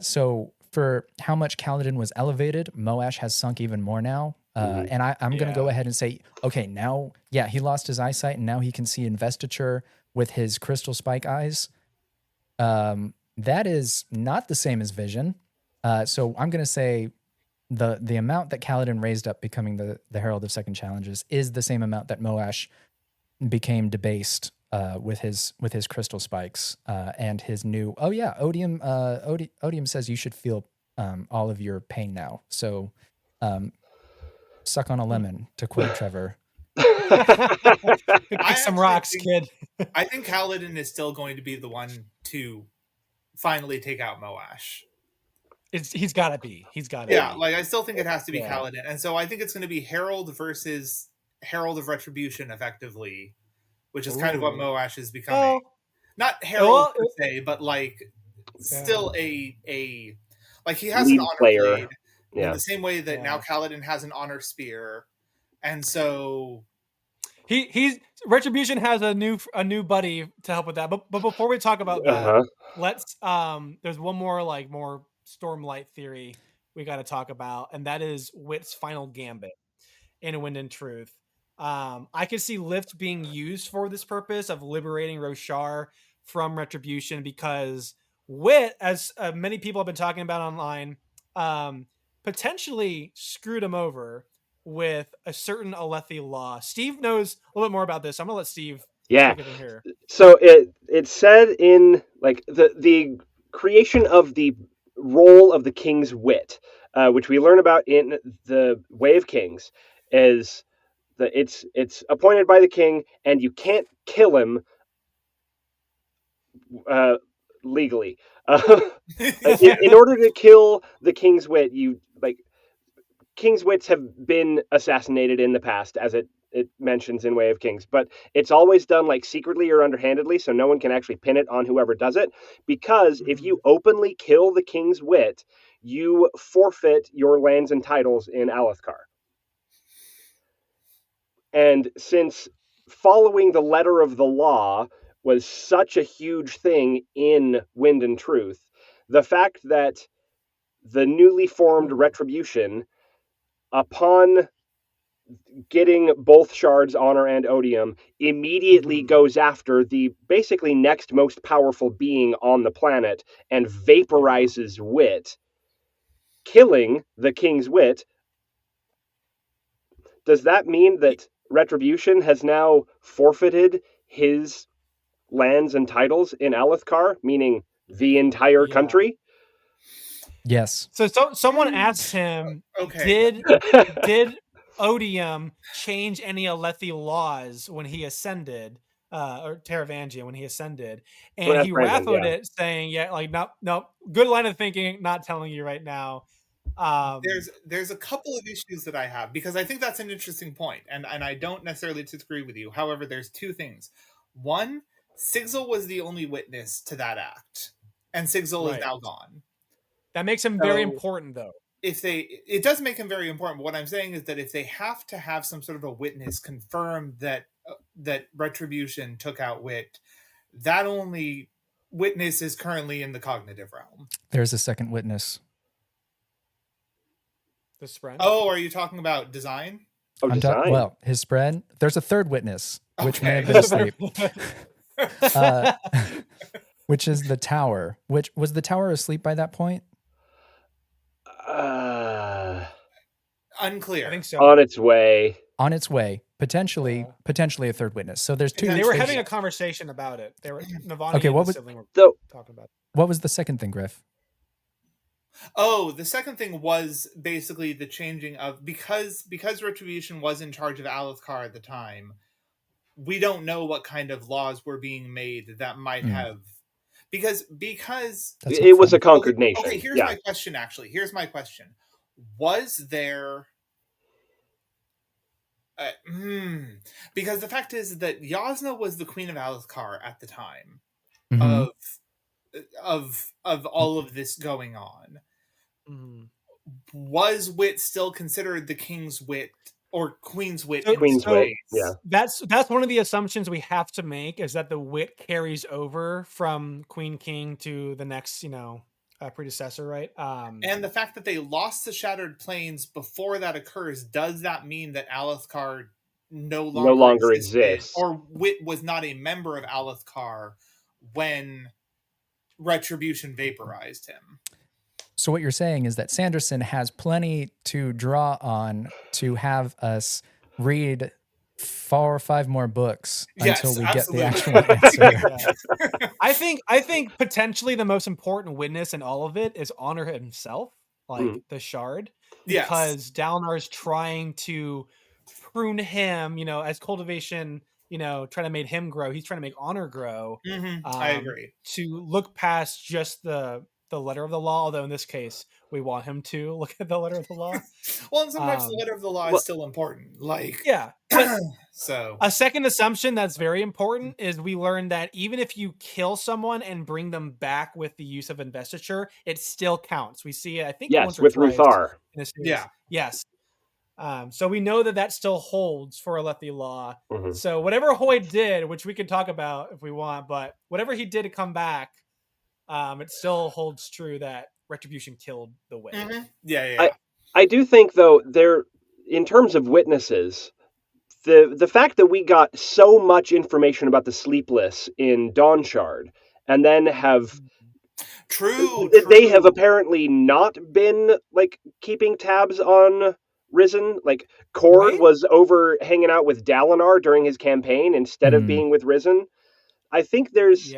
So for how much Kaladin was elevated, Moash has sunk even more now. And I'm going to go ahead and say, okay, now, he lost his eyesight and now he can see investiture with his crystal spike eyes. That is not the same as vision. So I'm going to say the amount that Kaladin raised up becoming the Herald of Second Challenges is the same amount that Moash became debased with his crystal spikes and his new. Oh yeah, Odium. Odium says you should feel all of your pain now. So suck on a lemon, to quote Trevor. Kick some rocks, kid. I think Kaladin is still going to be the one to finally take out Moash. He's got to be. Yeah, like I still think it has to be Kaladin, and so I think it's going to be Herald versus Herald of Retribution, effectively, which is kind of what Moash is becoming. Not Herald per se, but like still a like he has lead an honor player. blade in the same way that now Kaladin has an honor spear, and so he's Retribution has a new buddy to help with that. But before we talk about that, let's there's one more more Stormlight theory we got to talk about, and that is Wit's final gambit in Wind and Truth. I could see Lift being used for this purpose of liberating Roshar from Retribution, because Wit, as many people have been talking about online, potentially screwed him over with a certain Alethi law. Steve knows a little bit more about this. I'm gonna let Steve take it from here. So it said in the creation of the role of the King's Wit, which we learn about in the Way of Kings, is that it's appointed by the king, and you can't kill him legally. In order to kill the King's Wit, King's Wits have been assassinated in the past, as it mentions in Way of Kings, but it's always done secretly or underhandedly, so no one can actually pin it on whoever does it, because if you openly kill the King's Wit, you forfeit your lands and titles in Alethkar. And since following the letter of the law was such a huge thing in Wind and Truth, the fact that the newly formed Retribution, upon getting both Shards, Honor, and Odium, immediately goes after the basically next most powerful being on the planet and vaporizes Wit, killing the King's Wit. Does that mean that Retribution has now forfeited his lands and titles in Alethkar, meaning the entire country? Yes. So someone asked him, did Odium change any Alethi laws when he ascended, or Taravangian when he ascended? And he RAFO'd it, saying, no, good line of thinking, not telling you right now. There's a couple of issues that I have, because I think that's an interesting point, and I don't necessarily disagree with you. However, there's two things. One, Sigil was the only witness to that act, and Sigil is now gone. That makes him very important, though. It does make him very important. But what I'm saying is that if they have to have some sort of a witness confirm that Retribution took out Wit, that only witness is currently in the cognitive realm. There's a second witness. The spread. Oh, are you talking about design? Well, his spread. There's a third witness, which may have been asleep. Which is the tower. Which was the tower asleep by that point? Unclear. I think so. On its way. Potentially a third witness. So there's two. They were having a conversation about it. They were Navani okay. What was talking about it. What was the second thing, Griff? Oh, the second thing was basically the changing of, because Retribution was in charge of Alethkar at the time, we don't know what kind of laws were being made that might have, because it was a conquered nation. Okay, here's my question. Actually, here's my question: was there? Because the fact is that Yasna was the queen of Alethkar at the time of all of this going on. Was Wit still considered the King's Wit or Queen's Wit? Queen's Wit, yeah. That's one of the assumptions we have to make, is that the Wit carries over from Queen King to the next, predecessor, right? And the fact that they lost the Shattered Plains before that occurs, does that mean that Alethkar no longer existed, exists. or Wit was not a member of Alethkar when Retribution vaporized him? So what you're saying is that Sanderson has plenty to draw on to have us read 4 or 5 more books until we get the actual answer. Yeah. I think potentially the most important witness in all of it is Honor himself, like the Shard, because Dalinar is trying to prune him, as Cultivation, trying to make him grow. He's trying to make Honor grow. I agree. To look past just the letter of the law, although in this case we want him to look at the letter of the law. Well, and sometimes the letter of the law is still important. Like, yeah, but so a second assumption that's very important is we learned that even if you kill someone and bring them back with the use of investiture, it still counts. We see it, I think, once or with twice Ruthar. in this series. Yes. So we know that still holds for Alethi law. So whatever Hoid did, which we can talk about if we want, but whatever he did to come back, it still holds true that Retribution killed the Wit. I do think, though, in terms of witnesses, the fact that we got so much information about the Sleepless in Dawn Shard, and then have they have apparently not been like keeping tabs on Risen. Like Cord was over hanging out with Dalinar during his campaign instead of being with Risen. I think there's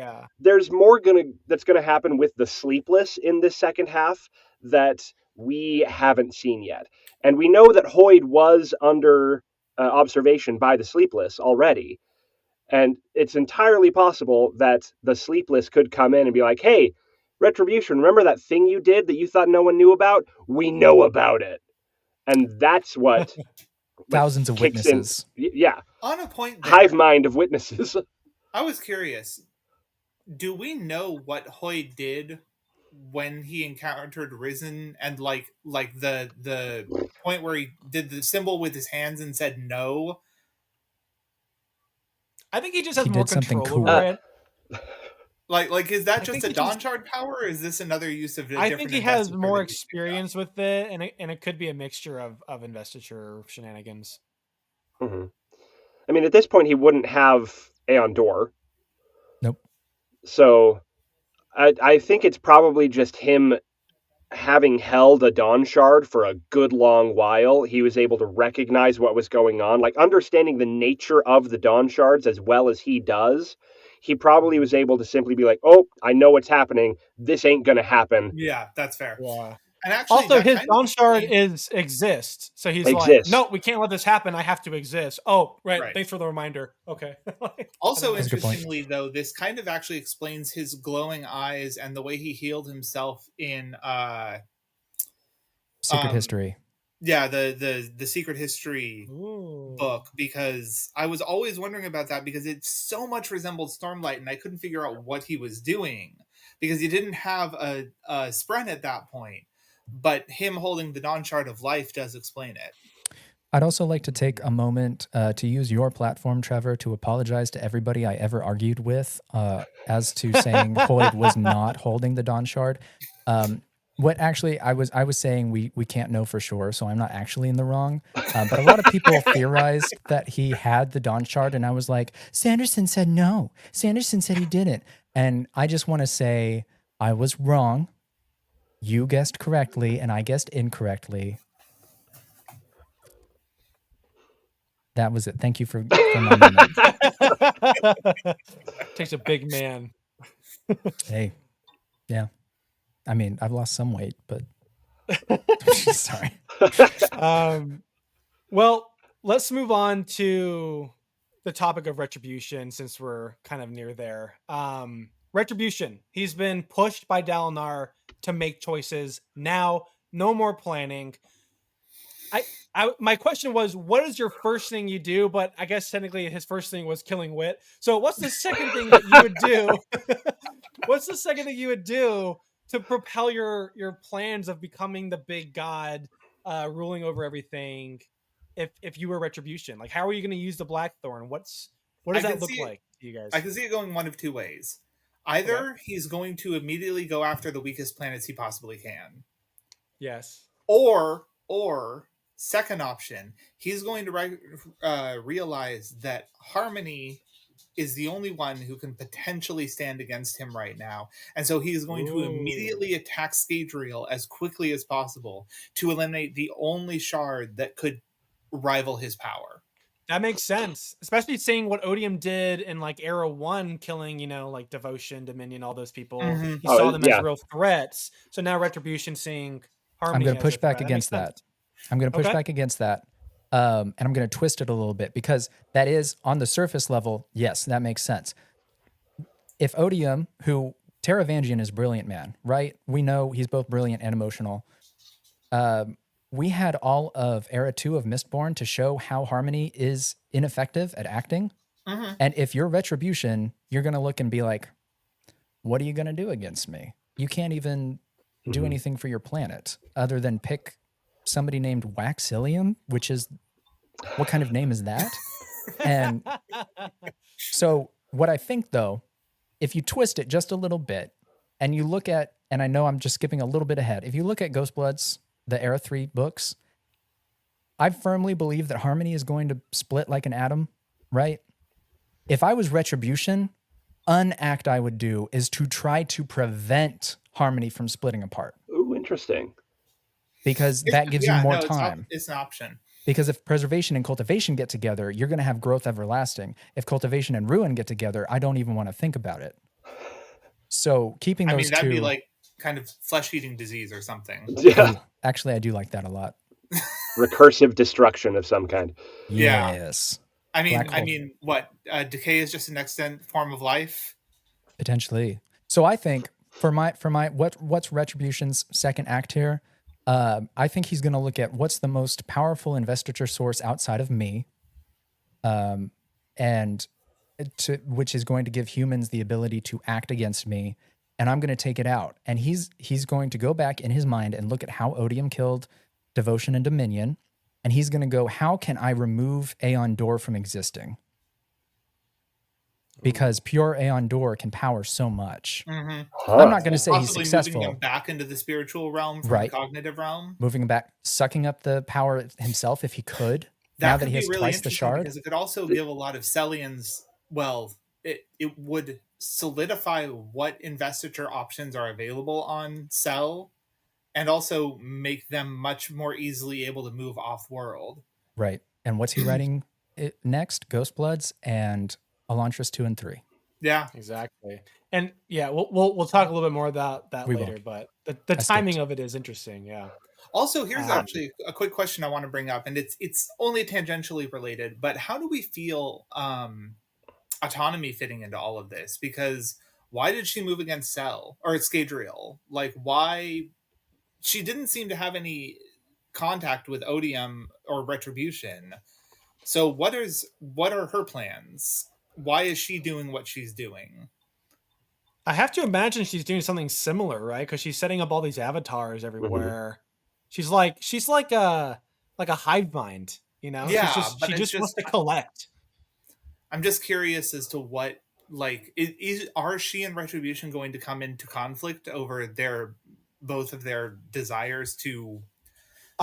more that's gonna happen with the Sleepless in this second half that we haven't seen yet, and we know that Hoid was under observation by the Sleepless already, and it's entirely possible that the Sleepless could come in and be like, "Hey, Retribution, remember that thing you did that you thought no one knew about? We know about it," and that's what thousands of witnesses. On a point, hive mind of witnesses. I was curious. Do we know what Hoid did when he encountered Risen, and like the point where he did the symbol with his hands and said no? I think he just has more control over it. Like is that just a Dawn Shard power, or is this another use of? I think he has more experience with it, and it could be a mixture of investiture shenanigans. I mean, at this point, he wouldn't have Aeon Door. Nope. So, I think it's probably just him having held a Dawn Shard for a good long while. He was able to recognize what was going on, like understanding the nature of the Dawn Shards as well as he does. He probably was able to simply be like, "Oh, I know what's happening. This ain't gonna happen." Yeah, that's fair. Yeah. And actually, also, his Dawn Shard exists, so he's like, "No, we can't let this happen. I have to exist." Oh, right. Thanks for the reminder. Okay. Also, interestingly, though, this kind of actually explains his glowing eyes and the way he healed himself in Secret History. Yeah, the Secret History book, because I was always wondering about that, because it so much resembled Stormlight, and I couldn't figure out what he was doing because he didn't have a Spren at that point. But him holding the Dawn Shard of Life does explain it. I'd also like to take a moment to use your platform, Trevor, to apologize to everybody I ever argued with as to saying Hoid was not holding the Dawn Shard. What actually I was saying we can't know for sure, so I'm not actually in the wrong. But a lot of people theorized that he had the Dawn Shard, and I was like, Sanderson said no. Sanderson said he didn't. And I just want to say I was wrong. You guessed correctly, and I guessed incorrectly. That was it. Thank you for my moment. Takes a big man. Hey, yeah. I mean, I've lost some weight, but sorry. Well, let's move on to the topic of Retribution, since we're kind of near there. Retribution. He's been pushed by Dalinar to make choices now. No more planning. My question was, what is your first thing you do? But I guess technically his first thing was killing Wit. So what's the second thing that you would do? What's the second thing you would do to propel your plans of becoming the big god, ruling over everything? If you were Retribution, like, how are you going to use the Blackthorn? What does that look like to you guys? I can see it going one of two ways. Either he's going to immediately go after the weakest planets he possibly can. Yes. Or second option, he's going to realize that Harmony is the only one who can potentially stand against him right now. And so he's going to immediately attack Scadrial as quickly as possible to eliminate the only shard that could rival his power. That makes sense, especially seeing what Odium did in like Era 1, killing, like Devotion, Dominion, all those people. Mm-hmm. He saw them as real threats. So now Retribution seeing Harmony. I'm going to push back against that. I'm going to push back against that. And I'm going to twist it a little bit, because that is, on the surface level, yes, that makes sense. If Odium, who Taravangian is brilliant, man, right? We know he's both brilliant and emotional. We had all of Era 2 of Mistborn to show how Harmony is ineffective at acting. Mm-hmm. And if you're Retribution, you're going to look and be like, what are you going to do against me? You can't even do anything for your planet other than pick somebody named Waxilium, which is, what kind of name is that? And so what I think, though, if you twist it just a little bit and you look at, and I know I'm just skipping a little bit ahead, if you look at Ghostbloods, the Era 3 books, I firmly believe that Harmony is going to split like an atom, right? If I was Retribution, an act I would do is to try to prevent Harmony from splitting apart. Ooh, interesting. Because that gives you more no, time. It's an option. Because if Preservation and Cultivation get together, you're going to have growth everlasting. If Cultivation and Ruin get together, I don't even want to think about it. So keeping those that'd two... be like kind of flesh-eating disease or something. Yeah. Actually, I do like that a lot. Recursive destruction of some kind. Yes. I mean, what? Decay is just an extant form of life? Potentially. So I think for my what's Retribution's second act here? I think he's going to look at what's the most powerful investiture source outside of me, which is going to give humans the ability to act against me, and I'm going to take it out. And he's going to go back in his mind and look at how Odium killed Devotion and Dominion, and he's going to go, how can I remove Aeon Door from existing? Because pure Aeon Door can power so much. Mm-hmm. I'm not going to say he's successful. Moving him back into the spiritual realm from the cognitive realm. Moving him back, sucking up the power himself if he could. Now that he has really twice the shard. Because it could also give a lot of Cellians, it would solidify what investiture options are available on Cell, and also make them much more easily able to move off-world. Right. And what's he writing next? Ghostbloods and Elantris 2 and 3. Yeah, exactly. And yeah, we'll talk a little bit more about that later, but the timing of it is interesting. Yeah. Also, here's actually a quick question I want to bring up, and it's only tangentially related, but how do we feel autonomy fitting into all of this? Because why did she move against Cell or Scadrial? Like, why? She didn't seem to have any contact with Odium or Retribution. So what are her plans? Why is she doing what she's doing? I have to imagine she's doing something similar, right? Because she's setting up all these avatars everywhere. Mm-hmm. She's like a hive mind, Yeah, she just wants to collect. I'm just curious as to what, are she and Retribution going to come into conflict over both of their desires to...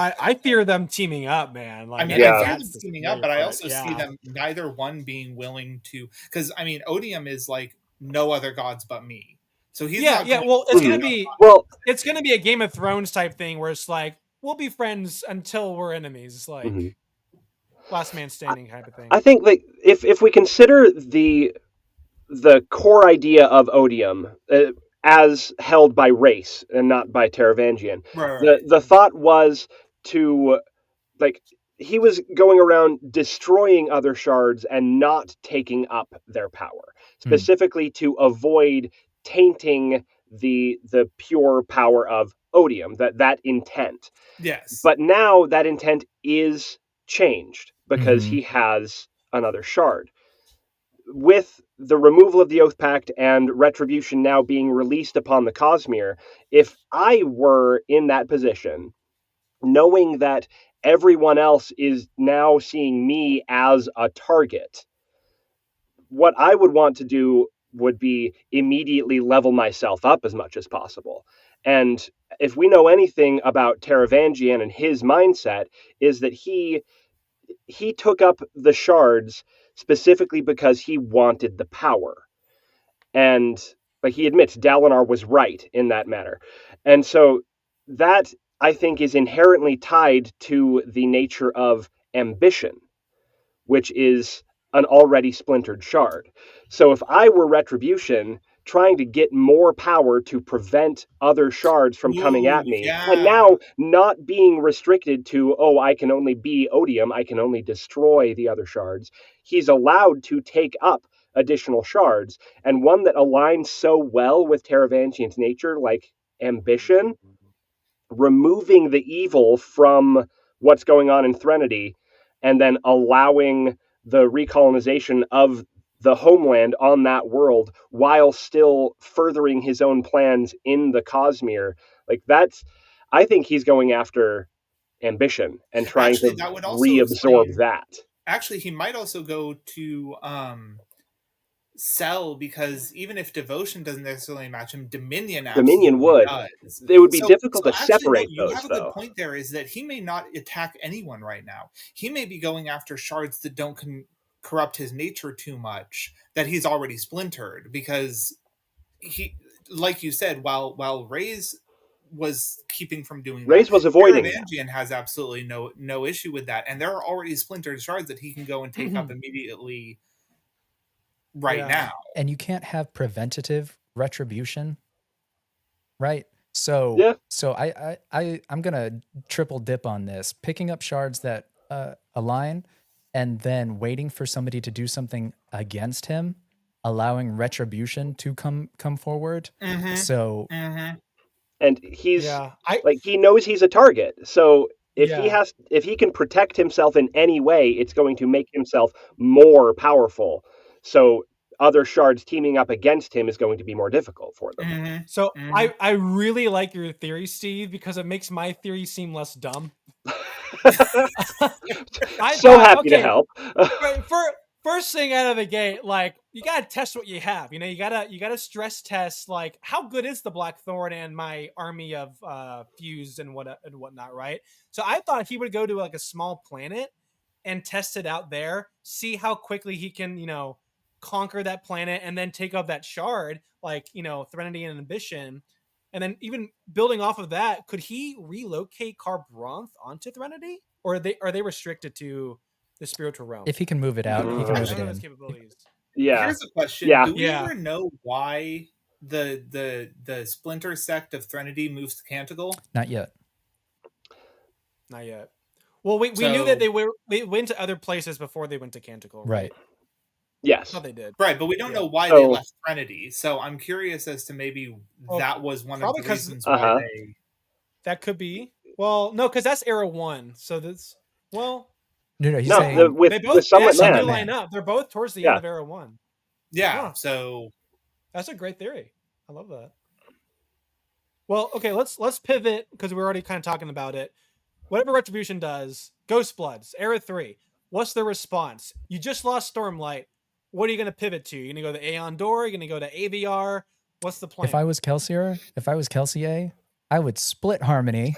I fear them teaming up, man. I fear them teaming up, but I also see them neither one being willing to... Because, Odium is like, no other gods but me. So he's it's gonna be a Game of Thrones type thing where it's like, we'll be friends until we're enemies, like last man standing type of thing. I think if we consider the core idea of Odium as held by race and not by Taravangian, the thought was to he was going around destroying other shards and not taking up their power, specifically to avoid tainting the pure power of Odium, that intent. Yes. But now that intent is changed because he has another shard. With the removal of the Oath Pact and Retribution now being released upon the Cosmere, if I were in that position, knowing that everyone else is now seeing me as a target, what I would want to do would be immediately level myself up as much as possible. And if we know anything about Taravangian and his mindset, is that he took up the shards specifically because he wanted the power. And like he admits, Dalinar was right in that matter. And so that, I think, is inherently tied to the nature of ambition, which is an already splintered shard. So if I were Retribution, trying to get more power to prevent other shards from coming Ooh, at me, yeah. and now not being restricted to, oh, I can only be Odium, I can only destroy the other shards, he's allowed to take up additional shards, and one that aligns so well with Taravangian's nature, like ambition, removing the evil from what's going on in Threnody, and then allowing the recolonization of the homeland on that world while still furthering his own plans in the Cosmere. Like that's, I think he's going after ambition and trying Actually, to that would also reabsorb explain. that. Actually, he might also go to Cell, because even if Devotion doesn't necessarily match him, Dominion absolutely Would. does. It would be difficult to actually, no, separate you those, have a though. good point there, is that he may not attack anyone right now. He may be going after shards that don't corrupt his nature too much, that he's already splintered, because he, like you said, while Ray's was keeping from doing Ray's that, was avoiding that. Taravangian has absolutely no issue with that, and there are already splintered shards that he can go and take up immediately now. And you can't have preventative retribution, right? So Yeah. so I'm gonna triple dip on this, picking up shards that align, and then waiting for somebody to do something against him, allowing retribution to come forward. Mm-hmm. So and he's Yeah, he knows he's a target. So if Yeah. if he can protect himself in any way, it's going to make himself more powerful. So other shards teaming up against him is going to be more difficult for them. So I really like your theory, Steve, because it makes my theory seem less dumb. Happy to help. Right, first thing out of the gate, like you gotta test what you have. You know, you gotta stress test like how good is the Blackthorn and my army of fused and whatnot, right? So I thought he would go to like a small planet and test it out there, see how quickly he can, conquer that planet and then take up that shard, like, Threnody and Ambition. And then even building off of that, could he relocate Carbronth onto Threnody? Or are they restricted to the spiritual realm? if he can move it out, he can move it in. Capabilities. Yeah. Here's a question. Yeah. Do we ever know why the splinter sect of Threnody moves to Canticle? Not yet. Not yet. Well, we knew that they went to other places before they went to Canticle, Right. Yes. Oh, they did. Right, but we don't know why they left Threnody. So I'm curious as to maybe that was one of the reasons why they... That could be. Well, no, because that's Era 1. So that's... Well... No, he's saying... They both Sunlit line up. They're both towards the end of Era 1. Yeah, so... That's a great theory. I love that. Well, okay, let's pivot, because we're already kind of talking about it. Whatever Retribution does, Ghostbloods, Era 3, what's the response? You just lost Stormlight. What are you going to pivot to? You're going to go to Aeon Door? You're going to go to AVR? What's the plan? If I was Kelsier, I would split Harmony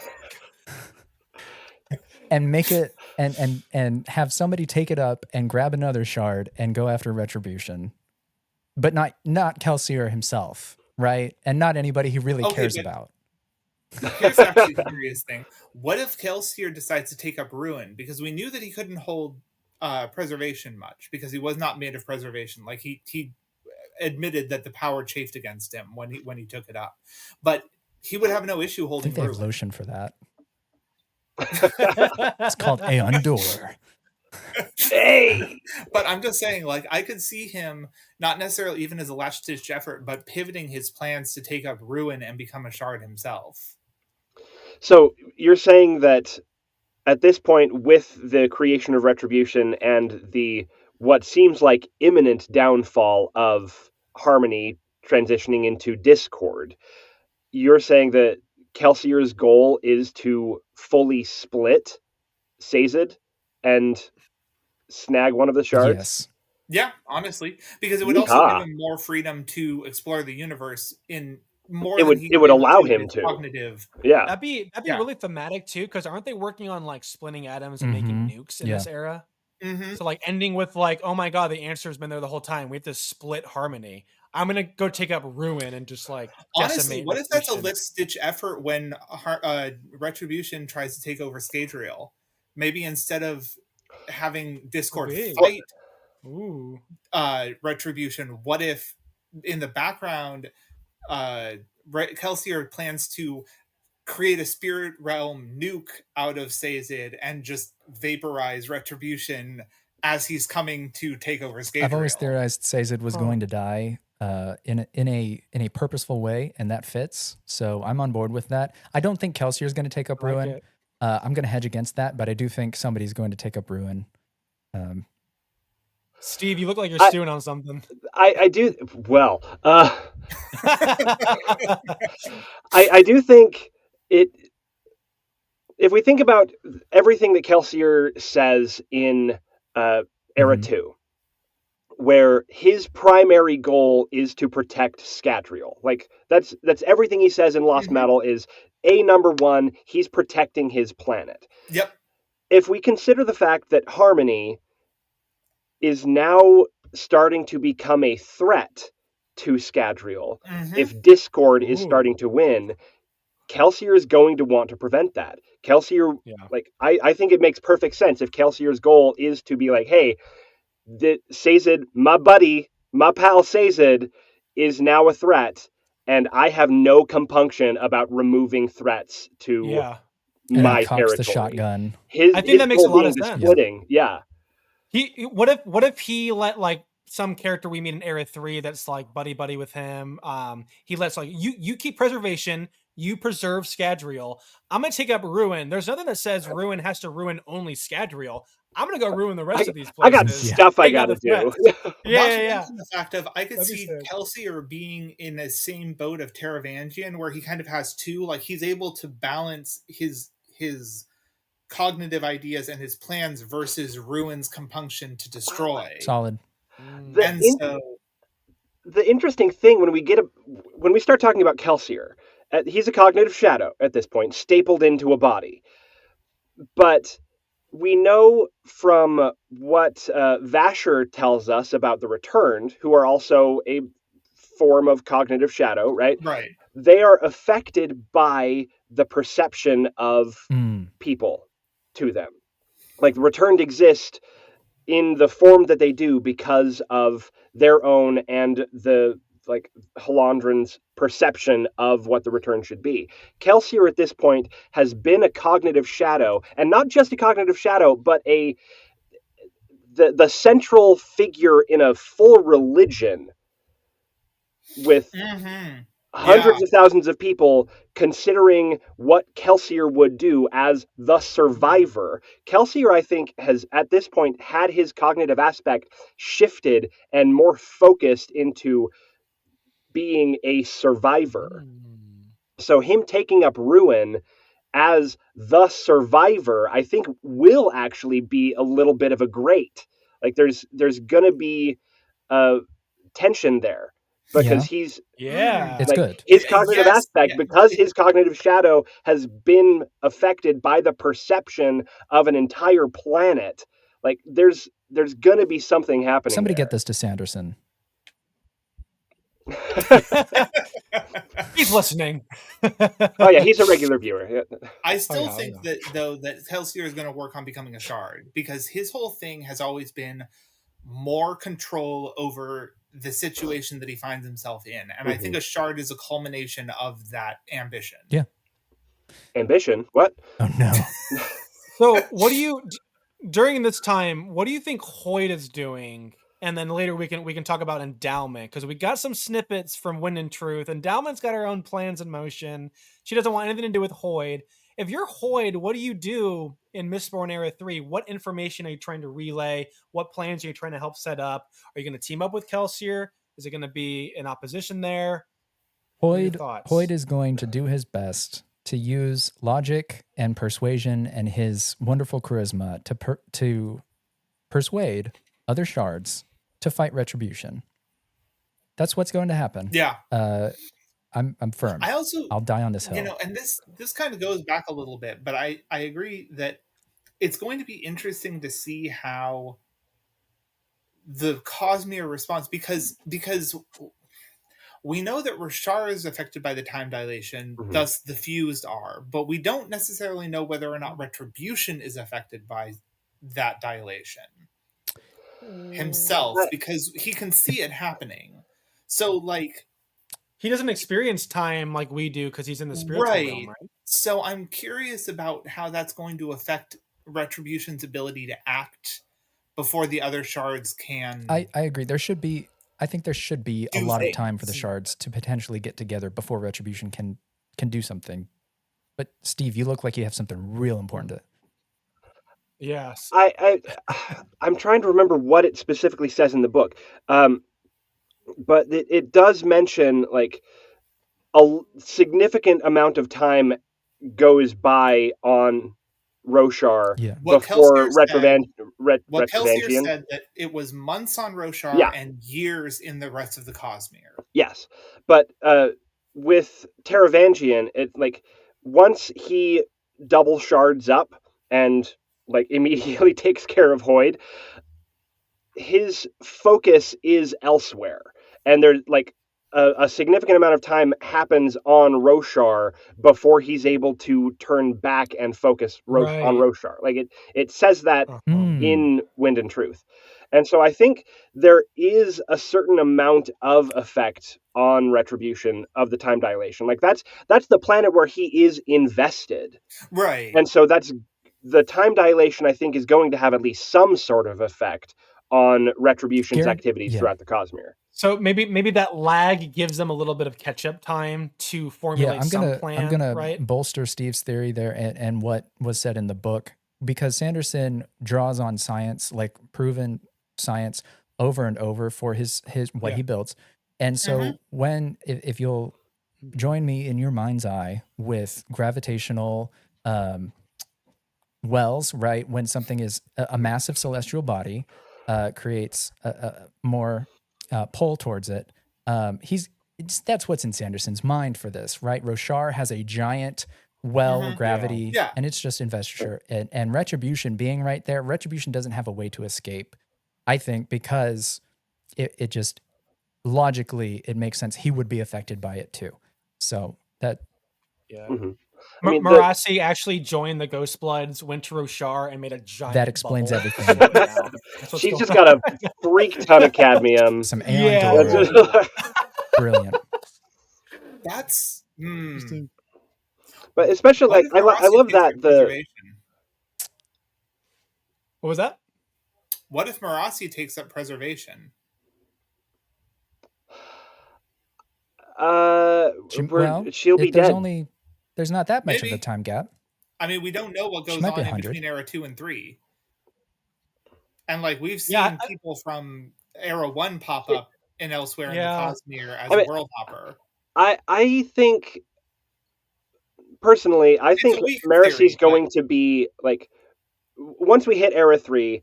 and make it and have somebody take it up and grab another shard and go after Retribution. But not Kelsier himself, right? And not anybody he really cares about. Here's actually a curious thing. What if Kelsier decides to take up Ruin? Because we knew that he couldn't hold Preservation much, because he was not made of Preservation. Like he admitted that the power chafed against him when he took it up. But he would have no issue holding Ruin. I think they have lotion for that. It's called Aeon Door. Hey! But I'm just saying, like, I could see him not necessarily even as a last-ditch effort, but pivoting his plans to take up Ruin and become a shard himself. So you're saying that at this point, with the creation of Retribution and the what seems like imminent downfall of Harmony transitioning into Discord, you're saying that Kelsier's goal is to fully split Sazed and snag one of the shards? Yeah, honestly, because it would also give Yeehaw. him more freedom to explore the universe in more It than would he's it would able allow to with him his to. cognitive. Yeah. That'd be Yeah. really thematic too, because aren't they working on like splitting atoms and making nukes in Yeah. this era? Mm-hmm. So like ending with like, oh my god, the answer's been there the whole time. We have to split harmony. I'm gonna go take up ruin and just like Honestly, decimate what if that's a Retribution. lift-stitch effort when Retribution tries to take over Scadrial? Maybe instead of having Discord Maybe. fight Ooh. Retribution, what if in the background Kelsier plans to create a spirit realm nuke out of Sazed and just vaporize Retribution as he's coming to take over Scadrial? I've always theorized Sazed was Huh. going to die in a purposeful way, and that fits. So I'm on board with that. I don't think Kelsier is going to take up I like Ruin. it. I'm going to hedge against that, but I do think somebody's going to take up Ruin. Steve, you look like you're I- stewing on something. I do well. I do think it. If we think about everything that Kelsier says in Era Mhm. 2, where his primary goal is to protect Scadrial. Like that's everything he says in Lost Mhm. Metal is number one, he's protecting his planet. Yep. If we consider the fact that Harmony is now starting to become a threat to Scadrial, Mhm. if Discord is Ooh. starting to win, Kelsier is going to want to prevent that. Kelsier, Yeah. like, I think it makes perfect sense if Kelsier's goal is to be like, hey, the Sazed, my buddy, my pal Sazed, is now a threat, and I have no compunction about removing threats to Yeah. And my he cocks territory. the shotgun. I think that makes a goal lot being of the sense. splitting. Yeah. What if he let like some character we meet in Era 3 that's like buddy with him. He lets like you keep preservation, you preserve Scadrial. I'm gonna take up Ruin. There's nothing that says Ruin has to ruin only Scadrial. I'm gonna go ruin the rest of these I places. got stuff I Take out gotta the do. threats. Not to Yeah. mention the fact of I could That'd be see sick. Kelsier being in the same boat of Taravangian, where he kind of has two, like he's able to balance his cognitive ideas and his plans versus Ruin's compunction to destroy. Solid. The And so the interesting thing when we start talking about Kelsier, he's a cognitive shadow at this point, stapled into a body. But we know from what Vasher tells us about the Returned, who are also a form of cognitive shadow, right? right. They are affected by the perception of people to them. Like the Returned exist in the form that they do because of their own and the like Halandran's perception of what the return should be. Kelsier at this point has been a cognitive shadow, and not just a cognitive shadow, but the central figure in a full religion with hundreds of thousands of people considering what Kelsier would do as the survivor. Kelsier, I think, has at this point had his cognitive aspect shifted and more focused into being a survivor. So him taking up Ruin as the survivor, I think, will actually be a little bit of a grate. Like there's gonna be tension there because he's Yeah. It's like good. his cognitive aspect, yeah. because his cognitive shadow has been affected by the perception of an entire planet. Like there's gonna be something happening. Somebody there. get this to Sanderson. He's listening. Oh yeah, he's a regular viewer. I still yeah, think that though that Kelsier is going to work on becoming a shard, because his whole thing has always been more control over the situation that he finds himself in, and I think a shard is a culmination of that ambition. Yeah. Ambition? What? Oh no. So what do you during this time? What do you think Hoid is doing? And then later we can talk about Endowment, because we got some snippets from Wind and Truth. Endowment's got her own plans in motion. She doesn't want anything to do with Hoid. If you're Hoid, what do you do in Mistborn Era 3? What information are you trying to relay? What plans are you trying to help set up? Are you going to team up with Kelsier? Is it going to be in opposition there? Hoid is going to do his best to use logic and persuasion and his wonderful charisma to persuade other shards to fight Retribution. That's what's going to happen. Yeah. I'm firm. I'll die on this hill. And this kind of goes back a little bit, but I agree that it's going to be interesting to see how the Cosmere response, because we know that Roshar is affected by the time dilation, thus the fused are, but we don't necessarily know whether or not Retribution is affected by that dilation himself, because he can see it happening. So, like, he doesn't experience time like we do because he's in the spiritual realm, right? So I'm curious about how that's going to affect Retribution's ability to act before the other shards can. I agree. I think there should be a lot of time for the shards to potentially get together before Retribution can do something. But Steve, you look like you have something real important to. Yes. I'm trying to remember what it specifically says in the book. But it does mention like a significant amount of time goes by on Roshar before Retribution. What Kelsier said that it was months on Roshar and years in the rest of the Cosmere. Yes, but with Taravangian, it like once he double shards up and like immediately takes care of Hoid, his focus is elsewhere, and there's like a significant amount of time happens on Roshar before he's able to turn back and focus on Roshar. Like it says that in Wind and Truth. And so I think there is a certain amount of effect on Retribution of the time dilation. Like that's the planet where he is invested. Right. And so that's the time dilation, I think, is going to have at least some sort of effect on Retribution's activities throughout the Cosmere. So maybe that lag gives them a little bit of catch-up time to formulate some plan. I'm gonna bolster Steve's theory there and what was said in the book, because Sanderson draws on science, like proven science, over and over for his what he builds. And so when if you'll join me in your mind's eye with gravitational wells, right? When something is a massive celestial body creates a more pull towards it. That's what's in Sanderson's mind for this, right? Roshar has a giant well gravity, and it's just investiture. And Retribution being right there, Retribution doesn't have a way to escape, I think, because it just logically it makes sense. He would be affected by it too. So that I mean, Marasi actually joined the Ghostbloods, went to Roshar, and made a giant. That explains bubble. everything. She's just got a freak ton of cadmium. Some Aeon Brilliant. That's. But especially like I love that the. What was that? What if Marasi takes up preservation? She'll be dead. There's not that much of a time gap. I mean, we don't know what goes on in between Era 2 and 3. And like we've seen people from Era 1 pop up and elsewhere in the Cosmere as a world hopper. I think personally, I think Marasi's going to be like once we hit Era 3,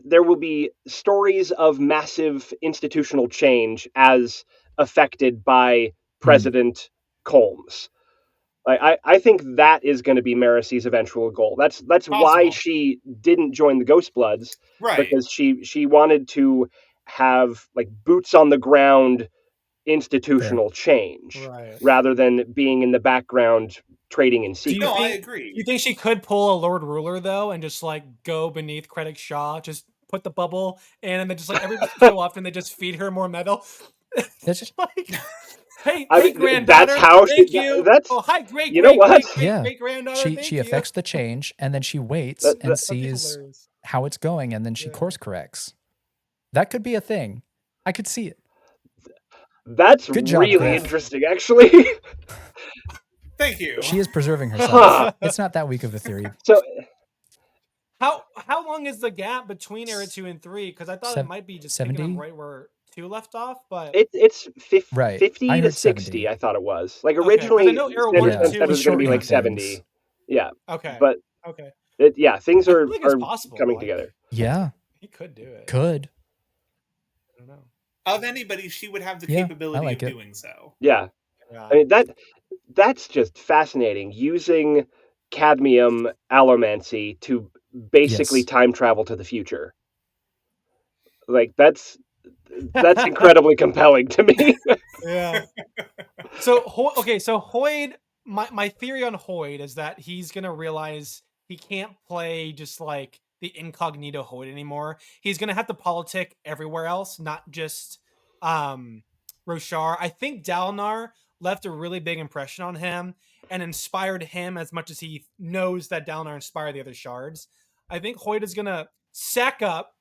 there will be stories of massive institutional change as affected by President Colmes. I think that is going to be Marasi's eventual goal. That's why she didn't join the Ghostbloods, because she wanted to have like boots on the ground institutional change rather than being in the background trading in secret. No, I agree. You think she could pull a Lord Ruler though and just like go beneath Krennic Shaw, just put the bubble in, and then just like every so often they just feed her more metal? That's just like. Hey, granddaughter. That's how thank you. That's hi, great. You know what? Great granddaughter. She affects the change, and then she waits and sees how it's going, and then she course corrects. That could be a thing. I could see it. That's really interesting, actually. Thank you. She is preserving herself. It's not that weak of a theory. So, how long is the gap between Era 2 and 3? Because I thought it might be just 70 right where 2 left off, but it's 50 to 60. 70. I thought it was like originally. I know Era 1 and 2 was going to be like 70. Yeah. Okay. But things are possible, coming together. Yeah. He could do it. Could. I don't know. Of anybody, she would have the Yeah, I capability like of it. doing so. Yeah. Yeah. I mean, that's just fascinating. Using cadmium allomancy to basically Yes. time travel to the future. Like that's incredibly compelling to me. Yeah. So Hoid, my theory on Hoid is that he's gonna realize he can't play just like the incognito Hoid anymore. He's gonna have to politic everywhere else, not just Roshar. I think Dalinar left a really big impression on him and inspired him as much as he knows that Dalinar inspired the other shards. I think Hoid is gonna sack up,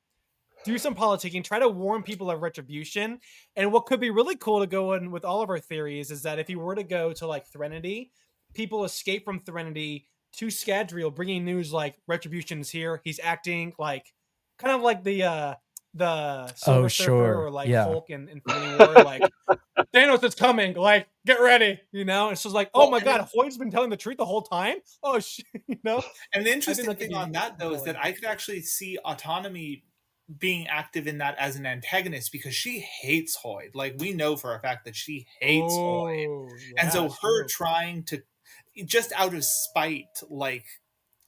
do some politicking, try to warn people of Retribution. And what could be really cool to go in with all of our theories is that if you were to go to like Threnody, people escape from Threnody to Scadrial, bringing news like Retribution is here. He's acting like kind of like the Silver Surfer or like Hulk in Infinity War, like Thanos is coming, like get ready, you know. It's just like, oh my god, Hoyd's been telling the truth the whole time. Oh shit, you know. And the interesting thing on that though is that I could actually see Autonomy being active in that as an antagonist because she hates Hoid. Like we know for a fact that she hates Hoid, and so her trying to just out of spite, like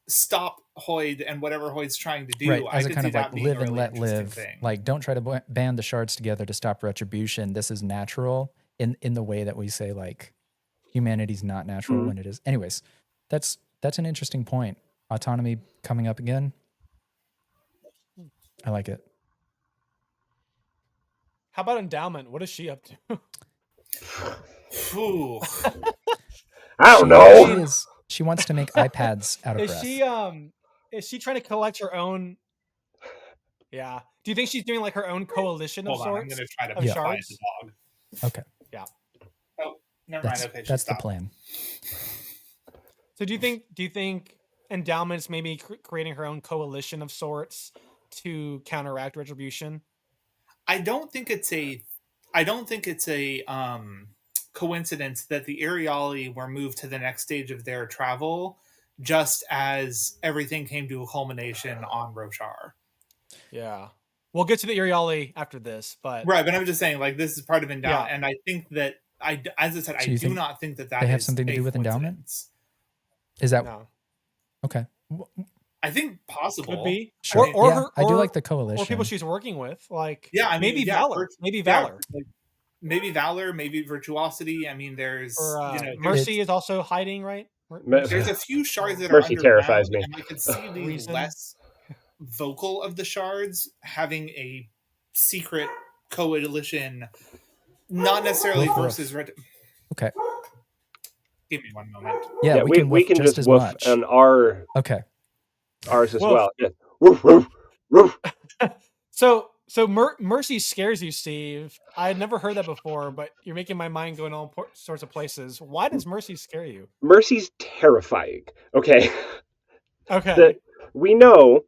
stop Hoid and whatever Hoid's trying to do. Right, as I a kind of like live and let live. Thing. Like don't try to band the shards together to stop Retribution. This is natural in the way that we say like humanity's not natural when it is. Anyways, that's an interesting point. Autonomy coming up again. I like it. How about Endowment? What is she up to? I don't know. She wants to make iPads out of breath. Is she trying to collect her own? Yeah. Do you think she's doing like her own coalition of sorts? I'm going to try to find the dog. Okay. Yeah. Oh, never mind. Okay, that's the plan. So do you think Endowment's maybe creating her own coalition of sorts to counteract Retribution? I don't think it's a coincidence that the Iriali were moved to the next stage of their travel just as everything came to a culmination on Roshar. Yeah. We'll get to the Iriali after this, but right, but I'm just saying, like, this is part of Endowment, and I think that as I said, I do not think that they have something to do with Endowment. Is that no? Okay. I think possible. Could be. Sure. Or I do like the coalition. Or people she's working with. Like, yeah, I mean, maybe Valor. Maybe Valor. Maybe Valor, maybe Virtuosity. I mean, there's Mercy is also hiding, right? There's a few shards that Mercy are terrifies me. and I could see the less vocal of the shards having a secret coalition, not necessarily versus Okay. Give me one moment. Yeah, we can just woof much. on our ours as well. Yeah. Woof, woof, woof. So Mercy scares you, Steve. I had never heard that before, but you're making my mind go in all sorts of places. Why does Mercy scare you? Mercy's terrifying. Okay. Okay. We know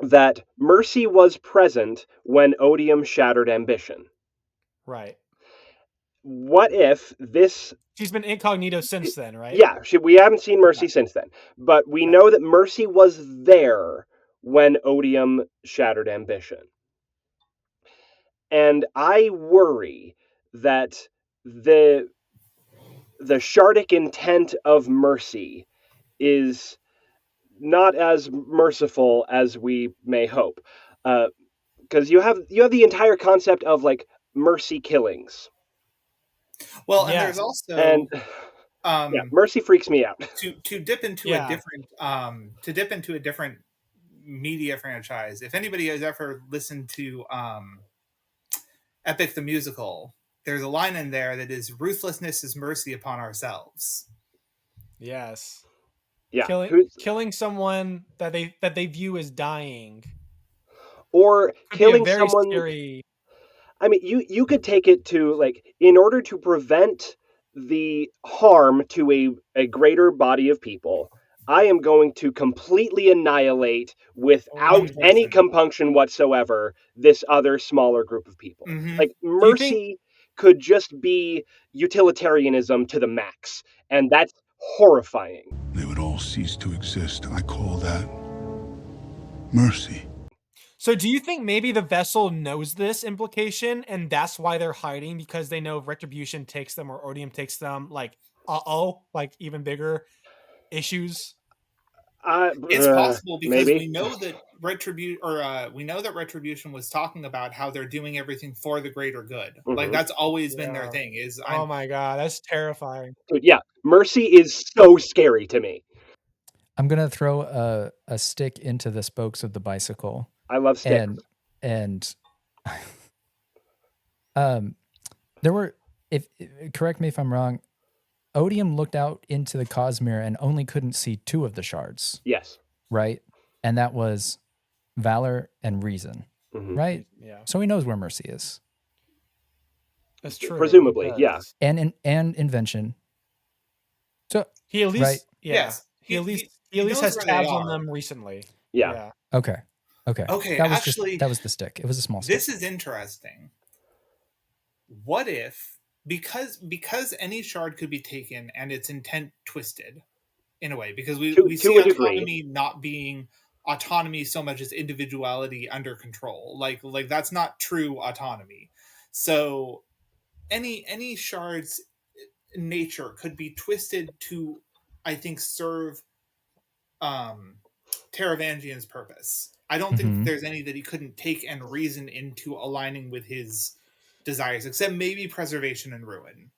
that Mercy was present when Odium shattered ambition. Right. What if this... She's been incognito since then, right? Yeah, we haven't seen Mercy since then. But we know that Mercy was there when Odium shattered ambition. And I worry that the shardic intent of Mercy is not as merciful as we may hope. Because you have the entire concept of like mercy killings. Well, and there's also mercy freaks me out. To dip into a different media franchise. If anybody has ever listened to Epic the Musical, there's a line in there that is ruthlessness is mercy upon ourselves. Yes. Yeah. Killing someone that they view as dying. Or killing someone scary... I mean, you could take it to, like, in order to prevent the harm to a greater body of people, I am going to completely annihilate, without any compunction whatsoever, this other smaller group of people. Mm-hmm. Like, mercy could just be utilitarianism to the max, and that's horrifying. They would all cease to exist. I call that mercy. So do you think maybe the vessel knows this implication and that's why they're hiding, because they know if Retribution takes them or Odium takes them, like, like even bigger issues? It's possible because Maybe. we know that Retribution was talking about how they're doing everything for the greater good. Like Mhm. that's always been their Yeah. thing. Is Oh my god, that's terrifying. Dude, yeah, Mercy is so scary to me. I'm gonna throw a stick into the spokes of the bicycle, I love sticks. and there were, if correct me if I'm wrong, Odium looked out into the Cosmere and only couldn't see two of the shards, Yes. right? And that was Valor and Reason, Mhm. right? Yeah, So he knows where Mercy is, that's true. Presumably, He yeah. does. and Invention. So He at least, right. yeah, Yes, he at least knows has where they tabs on are. them recently. Yeah. Okay. Okay, That was actually, that was the stick. It was a small stick. this is interesting. What if because any shard could be taken and its intent twisted in a way, because we To see a degree. autonomy not being autonomy so much as individuality under control. Like that's not true autonomy. So any shard's nature could be twisted to, I think, serve Taravangian's purpose. I don't think Mhm. there's any that he couldn't take and reason into aligning with his desires, except maybe preservation and ruin.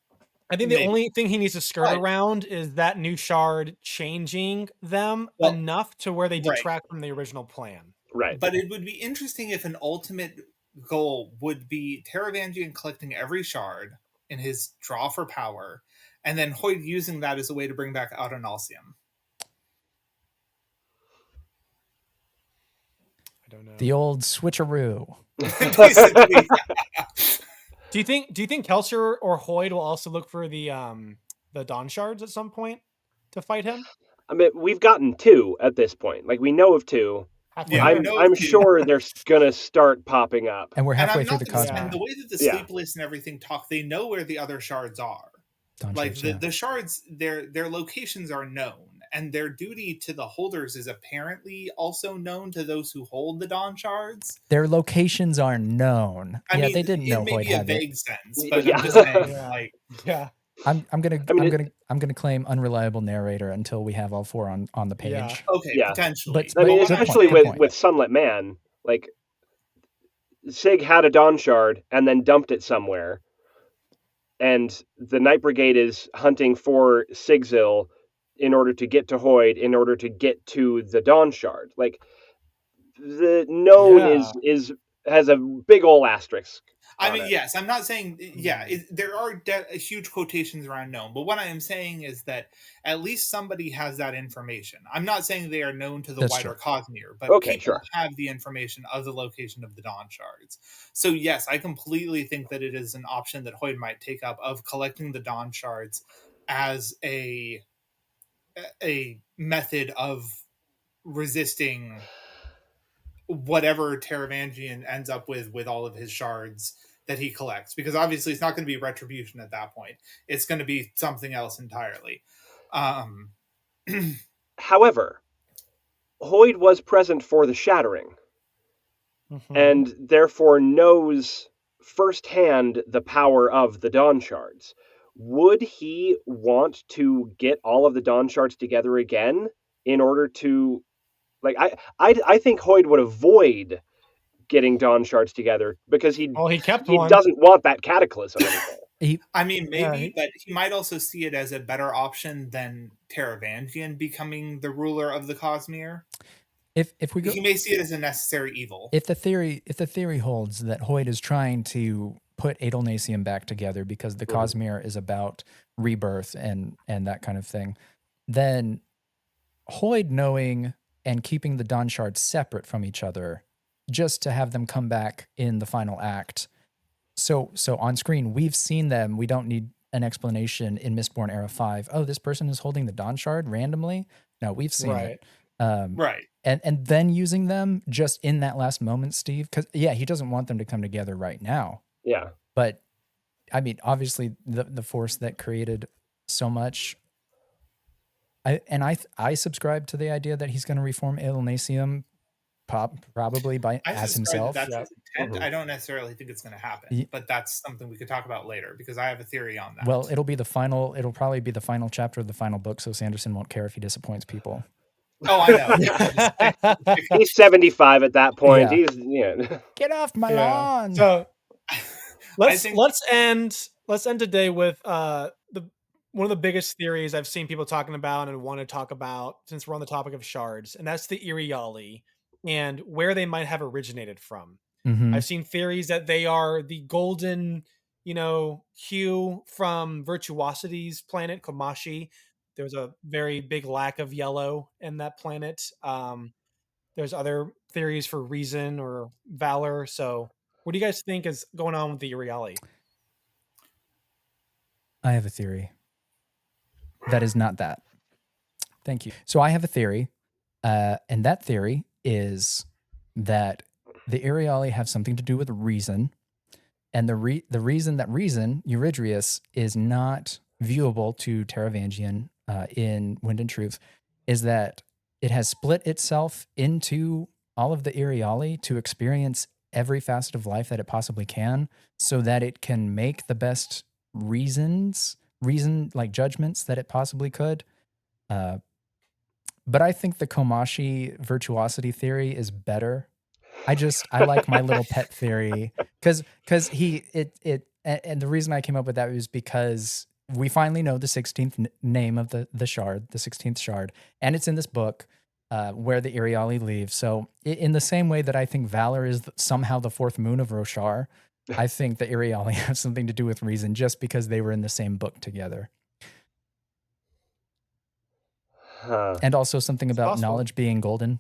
I think the Maybe. only thing he needs to skirt But- around is that new shard changing them Well, enough to where they right. detract from the original plan. Right. But it would be interesting if an ultimate goal would be Taravangian collecting every shard in his draw for power, and then Hoid using that as a way to bring back Adonalsium. I don't know. The old switcheroo. Basically, Do you think Kelsier or Hoid will also look for the Dawn shards at some point to fight him? I mean, we've gotten two at this point. Like, we know of two. Yeah, we know of I'm two. sure they're gonna start popping up. And we're and halfway I'm through not the gonna- Cosmere. and the way that the Yeah. Sleepless and everything talk, they know where the other shards are. Dawn Like shards, yeah. the shards, their locations are known, and their duty to the holders is apparently also known to those who hold the Dawn shards. Their locations are known. I mean, they didn't know in Hoid maybe a had it. vague sense, but Yeah. I'm just saying, Yeah. like, Yeah. I'm gonna I mean, I'm gonna claim unreliable narrator until we have all four on the page. Yeah. okay, Yeah. potentially. But- I mean, Good point, especially good point. with Sunlit Man, like Sig had a Dawn Shard and then dumped it somewhere, and the Night Brigade is hunting for Sigzil in order to get to Hoid, in order to get to the Dawn Shard. Like, the known is has a big ol' asterisk. I on mean, it. yes, I'm not saying, there are huge quotations around known, but what I am saying is that at least somebody has that information. I'm not saying they are known to the That's wider true. Cosmere, but Okay, people sure. have the information of the location of the Dawn Shards. So yes, I completely think that it is an option that Hoid might take up, of collecting the Dawn Shards as a method of resisting whatever Taravangian ends up with all of his shards that he collects, because obviously it's not going to be Retribution at that point. It's going to be something else entirely. However, Hoid was present for the Shattering, Mhm. and therefore knows firsthand the power of the Dawn Shards. Would he want to get all of the Dawn Shards together again in order to, like, I think Hoid would avoid getting Dawn Shards together because he kept he one. doesn't want that cataclysm anymore. I mean, maybe, Yeah, but he might also see it as a better option than Taravangian becoming the ruler of the Cosmere. If we go, He may see it as a necessary evil. if the theory holds that Hoid is trying to put Adolnasium back together because the Cosmere is about rebirth and that kind of thing, then Hoid knowing and keeping the Dawn Shards separate from each other, just to have them come back in the final act. So on screen we've seen them. We don't need an explanation in Mistborn Era 5. Oh, this person is holding the Dawn Shard randomly. No, we've seen it. Right. And then using them just in that last moment, Steve, because he doesn't want them to come together right now. Yeah. But I mean, obviously the force that created so much. I subscribe to the idea that he's going to reform Adolnasium probably by I as suspect himself. that's his intent. Mhm. I don't necessarily think it's going to happen, but that's something we could talk about later because I have a theory on that. Well, it'll probably be the final chapter of the final book, so Sanderson won't care if he disappoints people. Oh, I know. He's 75 at that point. Yeah. He's Get off my Yeah. lawn. So I think- let's end today with the one of the biggest theories I've seen people talking about and want to talk about since we're on the topic of shards, and that's the Iriali and where they might have originated from. Mhm. I've seen theories that they are the golden, hue from Virtuosity's planet, Komashi. There's a very big lack of yellow in that planet. There's other theories for reason or valor. So, what do you guys think is going on with the Iriali? I have a theory. That is not that. Thank you. So I have a theory, and that theory is that the Iriali have something to do with reason, and the reason Eurydius is not viewable to Taravangian in Wind and Truth is that it has split itself into all of the Iriali to experience every facet of life that it possibly can, so that it can make the best judgments that it possibly could. But I think the Komashi virtuosity theory is better. I like my little pet theory because and the reason I came up with that was because we finally know the 16th name of the shard, the 16th shard, and it's in this book where the Iriali leave. So in the same way that I think Valor is somehow the fourth moon of Roshar, I think the Iriali have something to do with reason just because they were in the same book together. And also something about knowledge being golden.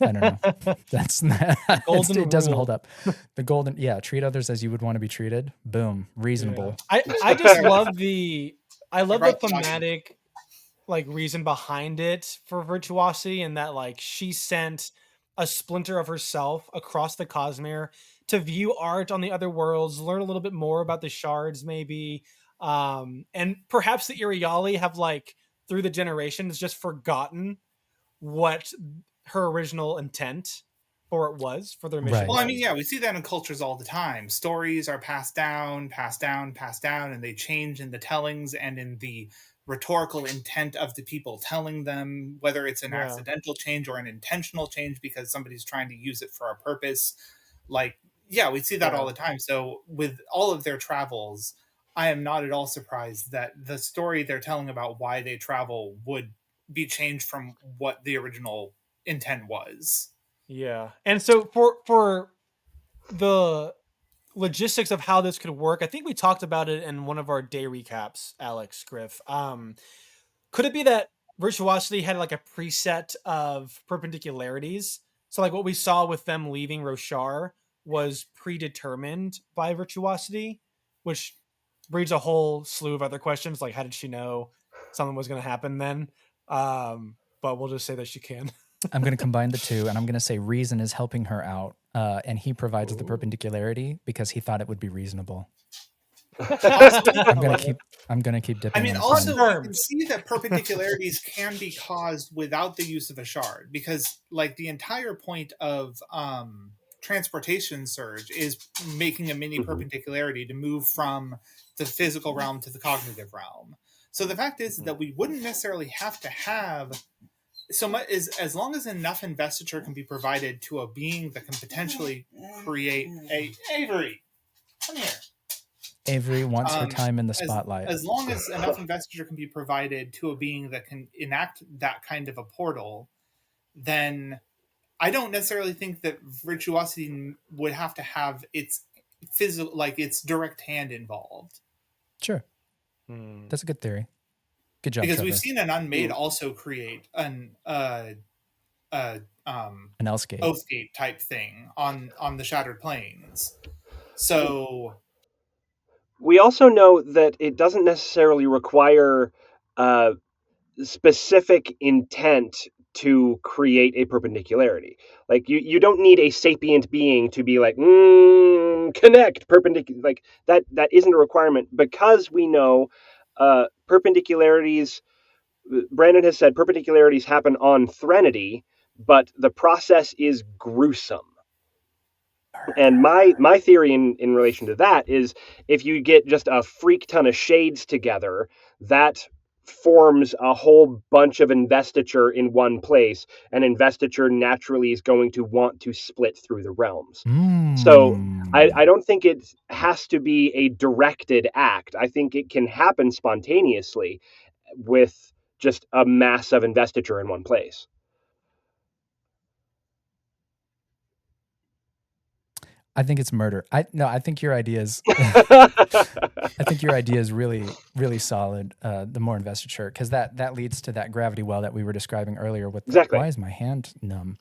I don't know. That's not, it doesn't hold up. The golden, treat others as you would want to be treated. Boom, reasonable. Yeah. I just love the thematic reason behind it for Virtuosity, and that she sent a splinter of herself across the Cosmere to view art on the other worlds, learn a little bit more about the shards, maybe, and perhaps the Iriali have through the generations just forgotten what her original intent for their mission. Right. Well, I mean, yeah, we see that in cultures all the time. Stories are passed down, and they change in the tellings and in the rhetorical intent of the people telling them, whether it's an accidental change or an intentional change because somebody's trying to use it for a purpose. We see that all the time. So with all of their travels, I am not at all surprised that the story they're telling about why they travel would be changed from what the original intent was. Yeah. And so for the logistics of how this could work, I think we talked about it in one of our day recaps, Alex Griff. Could it be that Virtuosity had a preset of perpendicularities? So what we saw with them leaving Roshar was predetermined by Virtuosity, which breeds a whole slew of other questions, how did she know something was going to happen then? But we'll just say that she can. I'm going to combine the two, and I'm going to say reason is helping her out, and he provides the perpendicularity because he thought it would be reasonable. I'm going to keep dipping. I mean, also you can see that perpendicularities can be caused without the use of a shard, because the entire point of transportation surge is making a mini perpendicularity to move from the physical realm to the cognitive realm. So the fact is that we wouldn't necessarily have to have so much, as long as enough investiture can be provided to a being that can potentially create a Avery. Come here. Avery wants her time in the spotlight. As long as enough investiture can be provided to a being that can enact that kind of a portal, then I don't necessarily think that Virtuosity would have to have its physical, its direct hand involved. Sure. That's a good theory. Good job, because Trevor. we've seen an Unmade also create an Elscape. Oathgate type thing on the Shattered Plains. So we also know that it doesn't necessarily require specific intent to create a perpendicularity. You don't need a sapient being to be connect perpendicular. That isn't a requirement, because we know perpendicularities. Brandon has said perpendicularities happen on Threnody, but the process is gruesome. And my theory in relation to that is if you get just a freak ton of shades together, that forms a whole bunch of investiture in one place, and investiture naturally is going to want to split through the realms. So I don't think it has to be a directed act. I think it can happen spontaneously with just a mass of investiture in one place. I think it's murder. I think your idea is I think your idea is really, really solid. The more investiture, because that leads to that gravity well that we were describing earlier. With Exactly. Why is my hand numb?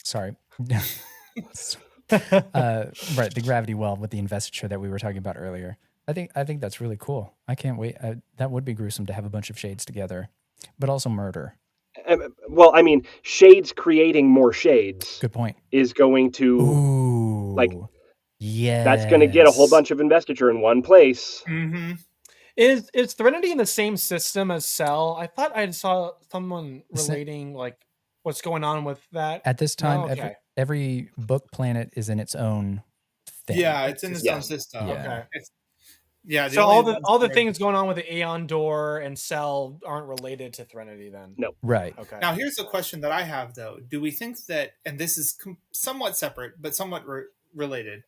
Sorry. Right, the gravity well with the investiture that we were talking about earlier. I think that's really cool. I can't wait. That would be gruesome to have a bunch of shades together, but also murder. Well, I mean, shades creating more shades. Good point. Is going to Ooh, yeah. That's going to get a whole bunch of investiture in one place. Mm-hmm. Is Threnody in the same system as Cell? I thought I saw someone relating like what's going on with that. At this time, okay. every book planet is in its own thing. Yeah, it's in its own system. Okay. Yeah. So all the things going on with the Aeon Door and Cell aren't related to Threnody then. No. Right. Okay. Now here's the question that I have though: do we think that, and this is somewhat separate but somewhat related?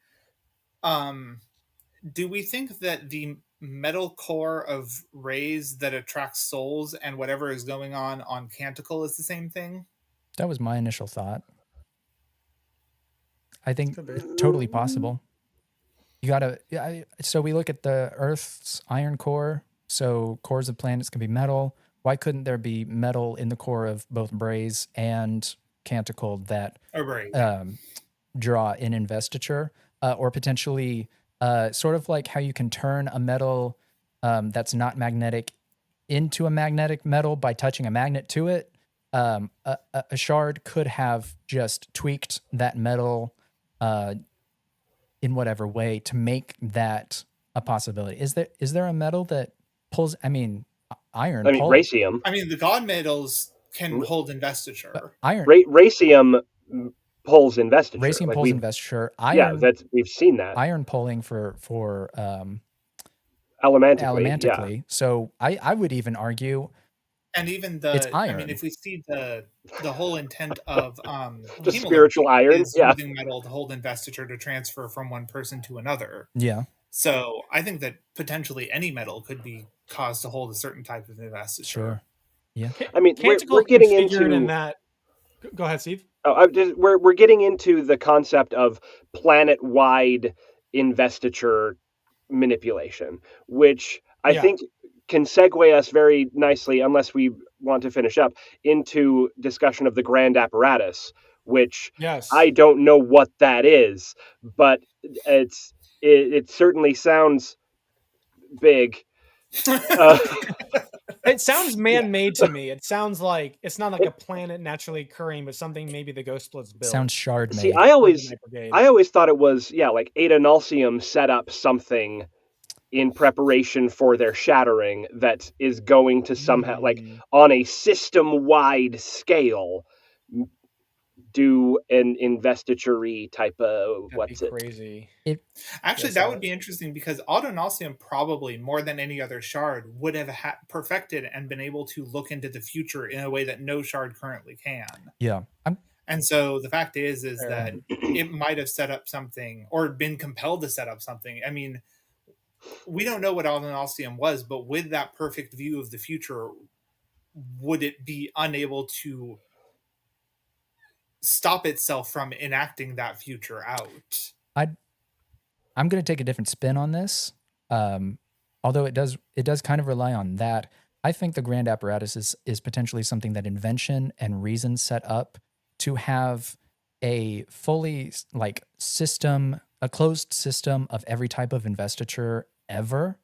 Do we think that the metal core of rays that attracts souls and whatever is going on Canticle is the same thing? That was my initial thought. I think totally possible. You gotta. So we look at the Earth's iron core. So cores of planets can be metal. Why couldn't there be metal in the core of both Braze and Canticle that draw in investiture, or potentially sort of like how you can turn a metal that's not magnetic into a magnetic metal by touching a magnet to it. A shard could have just tweaked that metal in whatever way to make that a possibility. Is there a metal that pulls? I mean, iron. I mean, racium. I mean, the god metals can hold investiture. Iron. Racium pulls investiture. Racium pulls investiture. Iron. Yeah, we've seen that. Iron pulling for elementically. Yeah. So I would even argue. And even it's iron. I mean, if we see the whole intent of the spiritual iron, using metal to hold investiture to transfer from one person to another. Yeah. So I think that potentially any metal could be caused to hold a certain type of investiture. Sure. Yeah. I mean, we're getting into in that. Go ahead, Steve. Oh, we're getting into the concept of planet-wide investiture manipulation, which I think can segue us very nicely, unless we want to finish up, into discussion of the grand apparatus, which I don't know what that is, but it certainly sounds big. It sounds man-made to me. It sounds like it's not like a planet naturally occurring, but something maybe the Ghostbloods built. Sounds shard made. See, I always thought it was like Ada Nalsium set up something in preparation for their shattering that is going to somehow, like on a system-wide scale, do an investiture type of crazy. Actually, that would be interesting because Adonalsium probably more than any other shard would have perfected and been able to look into the future in a way that no shard currently can. Yeah. And so the fact is that it might have set up something or been compelled to set up something. I mean, we don't know what Adonalsium was, but with that perfect view of the future, would it be unable to stop itself from enacting that future out? I'm going to take a different spin on this. Although it does kind of rely on that. I think the grand apparatus is potentially something that invention and reason set up to have a fully system, a closed system of every type of investiture ever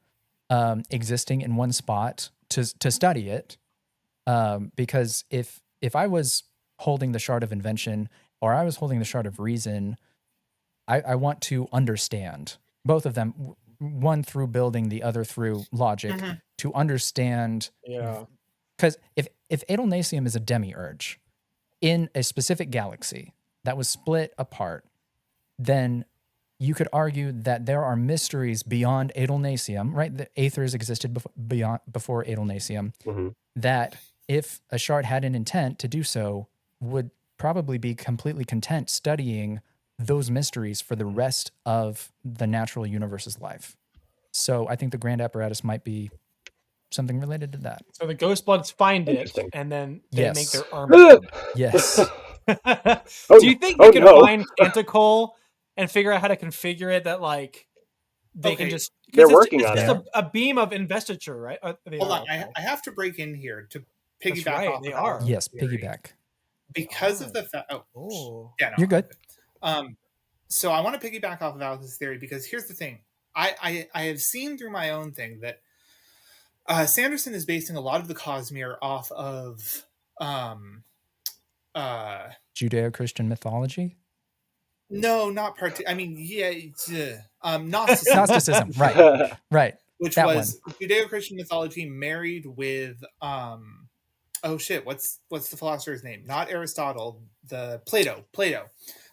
existing in one spot to study it. Because if I was holding the shard of invention or I was holding the shard of reason, I want to understand both of them, one through building, the other through logic, to understand. Yeah. Because if Adolnasium is a demiurge, in a specific galaxy that was split apart, then you could argue that there are mysteries beyond Adolnacium, right? The Aethers existed before Adolnacium, Mhm. that if a shard had an intent to do so, would probably be completely content studying those mysteries for the rest of the natural universe's life. So I think the grand apparatus might be something related to that. So the Ghostbloods find it, Interesting. and then they Yes. make their army from it. Yes. Oh, Do you think oh they could no. find Canticle and figure out how to configure it that like they can Okay. just? 'cause They're it's working it's on just it. a beam of investiture, right? They Hold are, on, okay. I have to break in here to That's piggyback right, off they of are. Alex's Yes, theory. piggyback. Because are. of the fact. Oh, Yeah, no, You're good. So I want to piggyback off of Alex's theory because here's the thing. I have seen through my own thing that Sanderson is basing a lot of the Cosmere off of Judeo-Christian mythology? no, not I mean, yeah, Gnosticism. Gnosticism, right. Right. Which that was Judeo-Christian mythology married with oh shit, what's the philosopher's name? Not Aristotle, the Plato.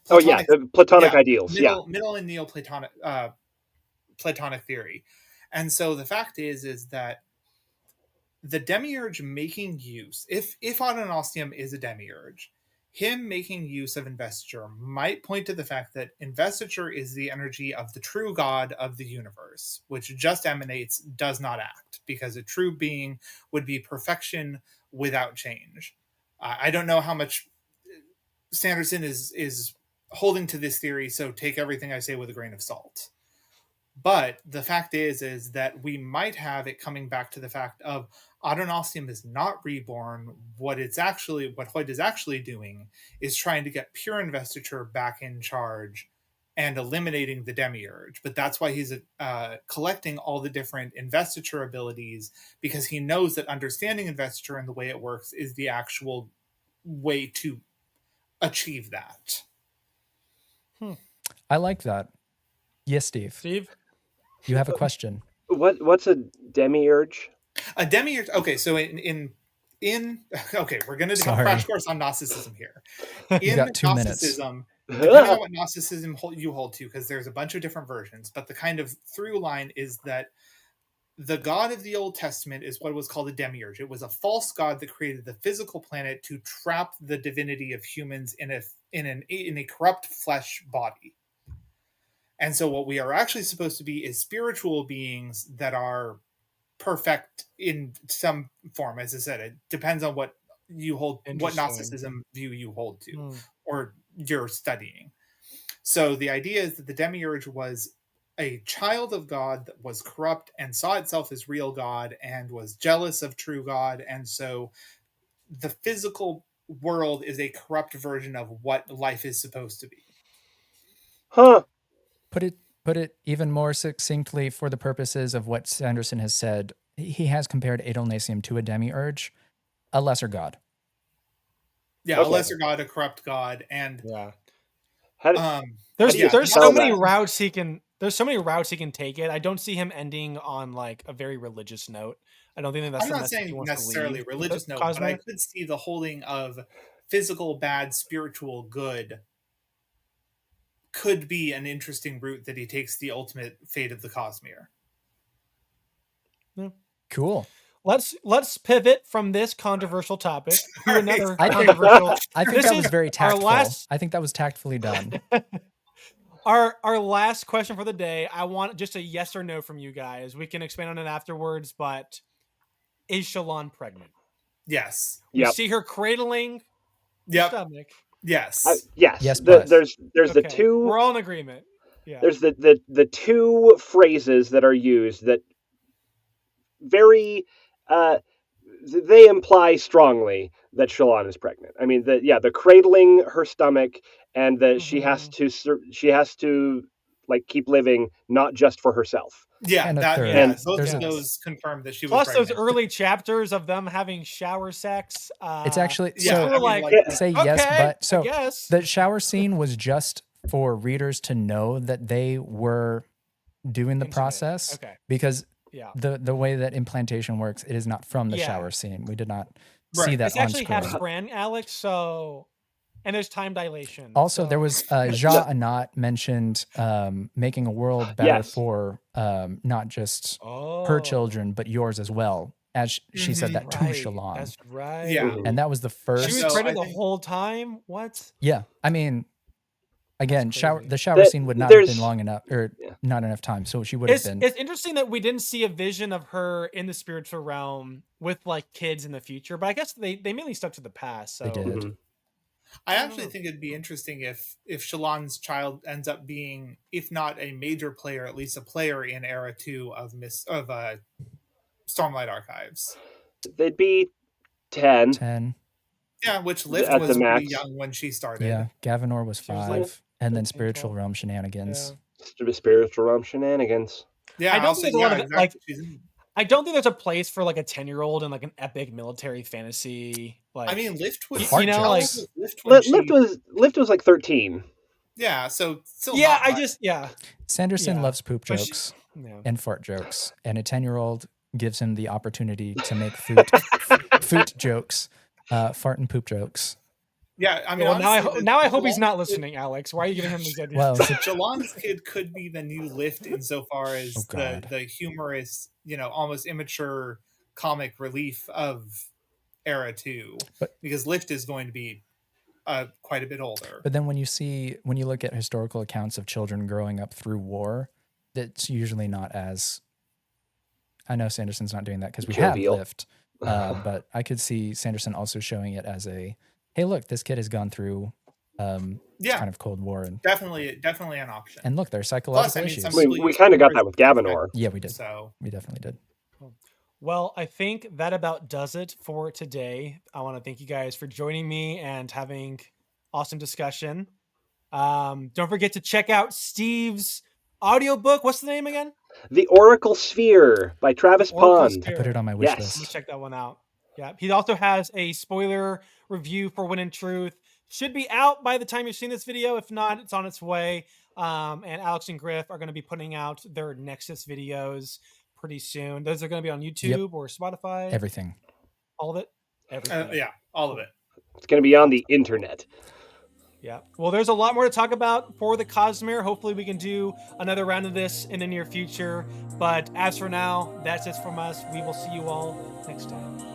Oh yeah, the Platonic ideals. Middle and Neoplatonic Platonic theory. And so the fact is that the demiurge making use, if Adonalcium is a demiurge, him making use of investiture might point to the fact that investiture is the energy of the true God of the universe, which just emanates, does not act, because a true being would be perfection without change. I don't know how much Sanderson is holding to this theory, so take everything I say with a grain of salt. But the fact is that we might have it coming back to the fact of Adonalcium is not reborn. What Hoid is actually doing is trying to get pure investiture back in charge and eliminating the demiurge. But that's why he's collecting all the different investiture abilities, because he knows that understanding investiture and the way it works is the actual way to achieve that. I like that. Yes, Steve. Steve, You have a question. What's a demiurge? A demiurge. Okay, so in okay, we're going to do a Sorry. crash course on Gnosticism here. You got 2 minutes. Gnosticism, depending on what Gnosticism you hold to, because there's a bunch of different versions, but the kind of through line is that the god of the Old Testament is what was called a demiurge. It was a false god that created the physical planet to trap the divinity of humans in a corrupt flesh body. And so what we are actually supposed to be is spiritual beings that are perfect in some form. As I said, it depends on what you hold, what Gnosticism view you hold to, or you're studying. So the idea is that the demiurge was a child of God that was corrupt and saw itself as real God and was jealous of true God. And so the physical world is a corrupt version of what life is supposed to be. Huh. Put it even more succinctly for the purposes of what Sanderson has said. He has compared Adolnacium to a demiurge, a lesser god. Yeah, Okay. a lesser god, a corrupt god, and there's so many routes he can. There's so many routes he can take it. I don't see him ending on like a very religious note. I don't think that's. I'm not saying necessarily a religious note, but I could see the holding of physical bad, spiritual good could be an interesting route that he takes the ultimate fate of the Cosmere. Yeah. Cool. Let's pivot from this controversial topic to another I controversial. I think that was very tactful. I think that was tactfully done. Our last question for the day. I want just a yes or no from you guys. We can expand on it afterwards, but is Shallan pregnant? Yes. We see her cradling the stomach. Yes. Yes. There's the two. We're all in agreement. Yeah. There's the two phrases that are used that very they imply strongly that Shallan is pregnant. I mean, the cradling her stomach and that she has to like keep living, not just for herself. Yeah, both of those confirmed that she was pregnant. Plus those early chapters of them having shower sex. It's actually say yes, but so yes. The shower scene was just for readers to know that they were doing the process. Okay. Because the way that implantation works, it is not from the shower scene. We did not see that it's actually on screen. half Spran, Alex. So and there's time dilation. Also, so- there was Ja Anat mentioned making a world better Yes. for not just oh, her children, but yours as well. As she said that to right. Shallan. That's right. Yeah. Mhm. And that was the first. She was So pregnant I the think- whole time. What? Yeah. I mean, again, crazy. the shower That- scene would not have been there's- long enough or Yeah. not enough time. So she would have been. It's interesting that we didn't see a vision of her in the spiritual realm with like kids in the future, but I guess they mainly stuck to the past. So They did. Mhm. I actually think it'd be interesting if Shallan's child ends up being, if not a major player, at least a player in Era 2 of Stormlight Archives. They'd be 10. 10. Yeah, which Lift At was the pretty max. young when she started. Yeah. Gavinor was She was 5. like and then 13, spiritual 12. realm shenanigans. Spiritual realm shenanigans. Yeah, I don't think there's a lot of, like- she's in- I don't think there's a place for like a 10-year-old in like an epic military fantasy. Like, I mean, Lift was you know, how like- old was Lift when Lift was like 13. yeah, so still yeah, not I much. just Sanderson Yeah. loves poop But she- jokes no. and fart jokes, and a 10-year-old gives him the opportunity to make foot jokes, fart and poop jokes. Yeah, I mean, Well, honestly, now I hope he's Shallan's not kid- listening, Alex. Why are you giving him these ideas? Well, Shallan's kid could be the new Lift insofar as Oh, God. the humorous, almost immature comic relief of Era 2, But- because Lift is going to be quite a bit older. but then when you look at historical accounts of children growing up through war, that's usually not as. I know Sanderson's not doing that because we Jovial. have Lift, but I could see Sanderson also showing it as a, hey, look, this kid has gone through Yeah, kind of Cold War, and definitely an option. and look, there's psychological Plus, I mean, issues. some I mean, people we use kind of got humor that as with a defense, Gavinor. Yeah, we did. So We definitely did. Well, I think that about does it for today. I want to thank you guys for joining me and having awesome discussion. Don't forget to check out Steve's audiobook. What's the name again? The Oracle Sphere by Travis Oracle Pond. Sphere. I put it on my wish Yes. Let me list. check that one out. Yeah. He also has a spoiler review for Win in Truth. Should be out by the time you're seeing this video. If not, it's on its way. And Alex and Griff are going to be putting out their Nexus videos pretty soon. Those are going to be on YouTube or Spotify. Everything. All of it. Everything. yeah, all of it. It's going to be on the internet. Yeah. Well, there's a lot more to talk about for the Cosmere. Hopefully we can do another round of this in the near future. But as for now, that's it from us. We will see you all next time.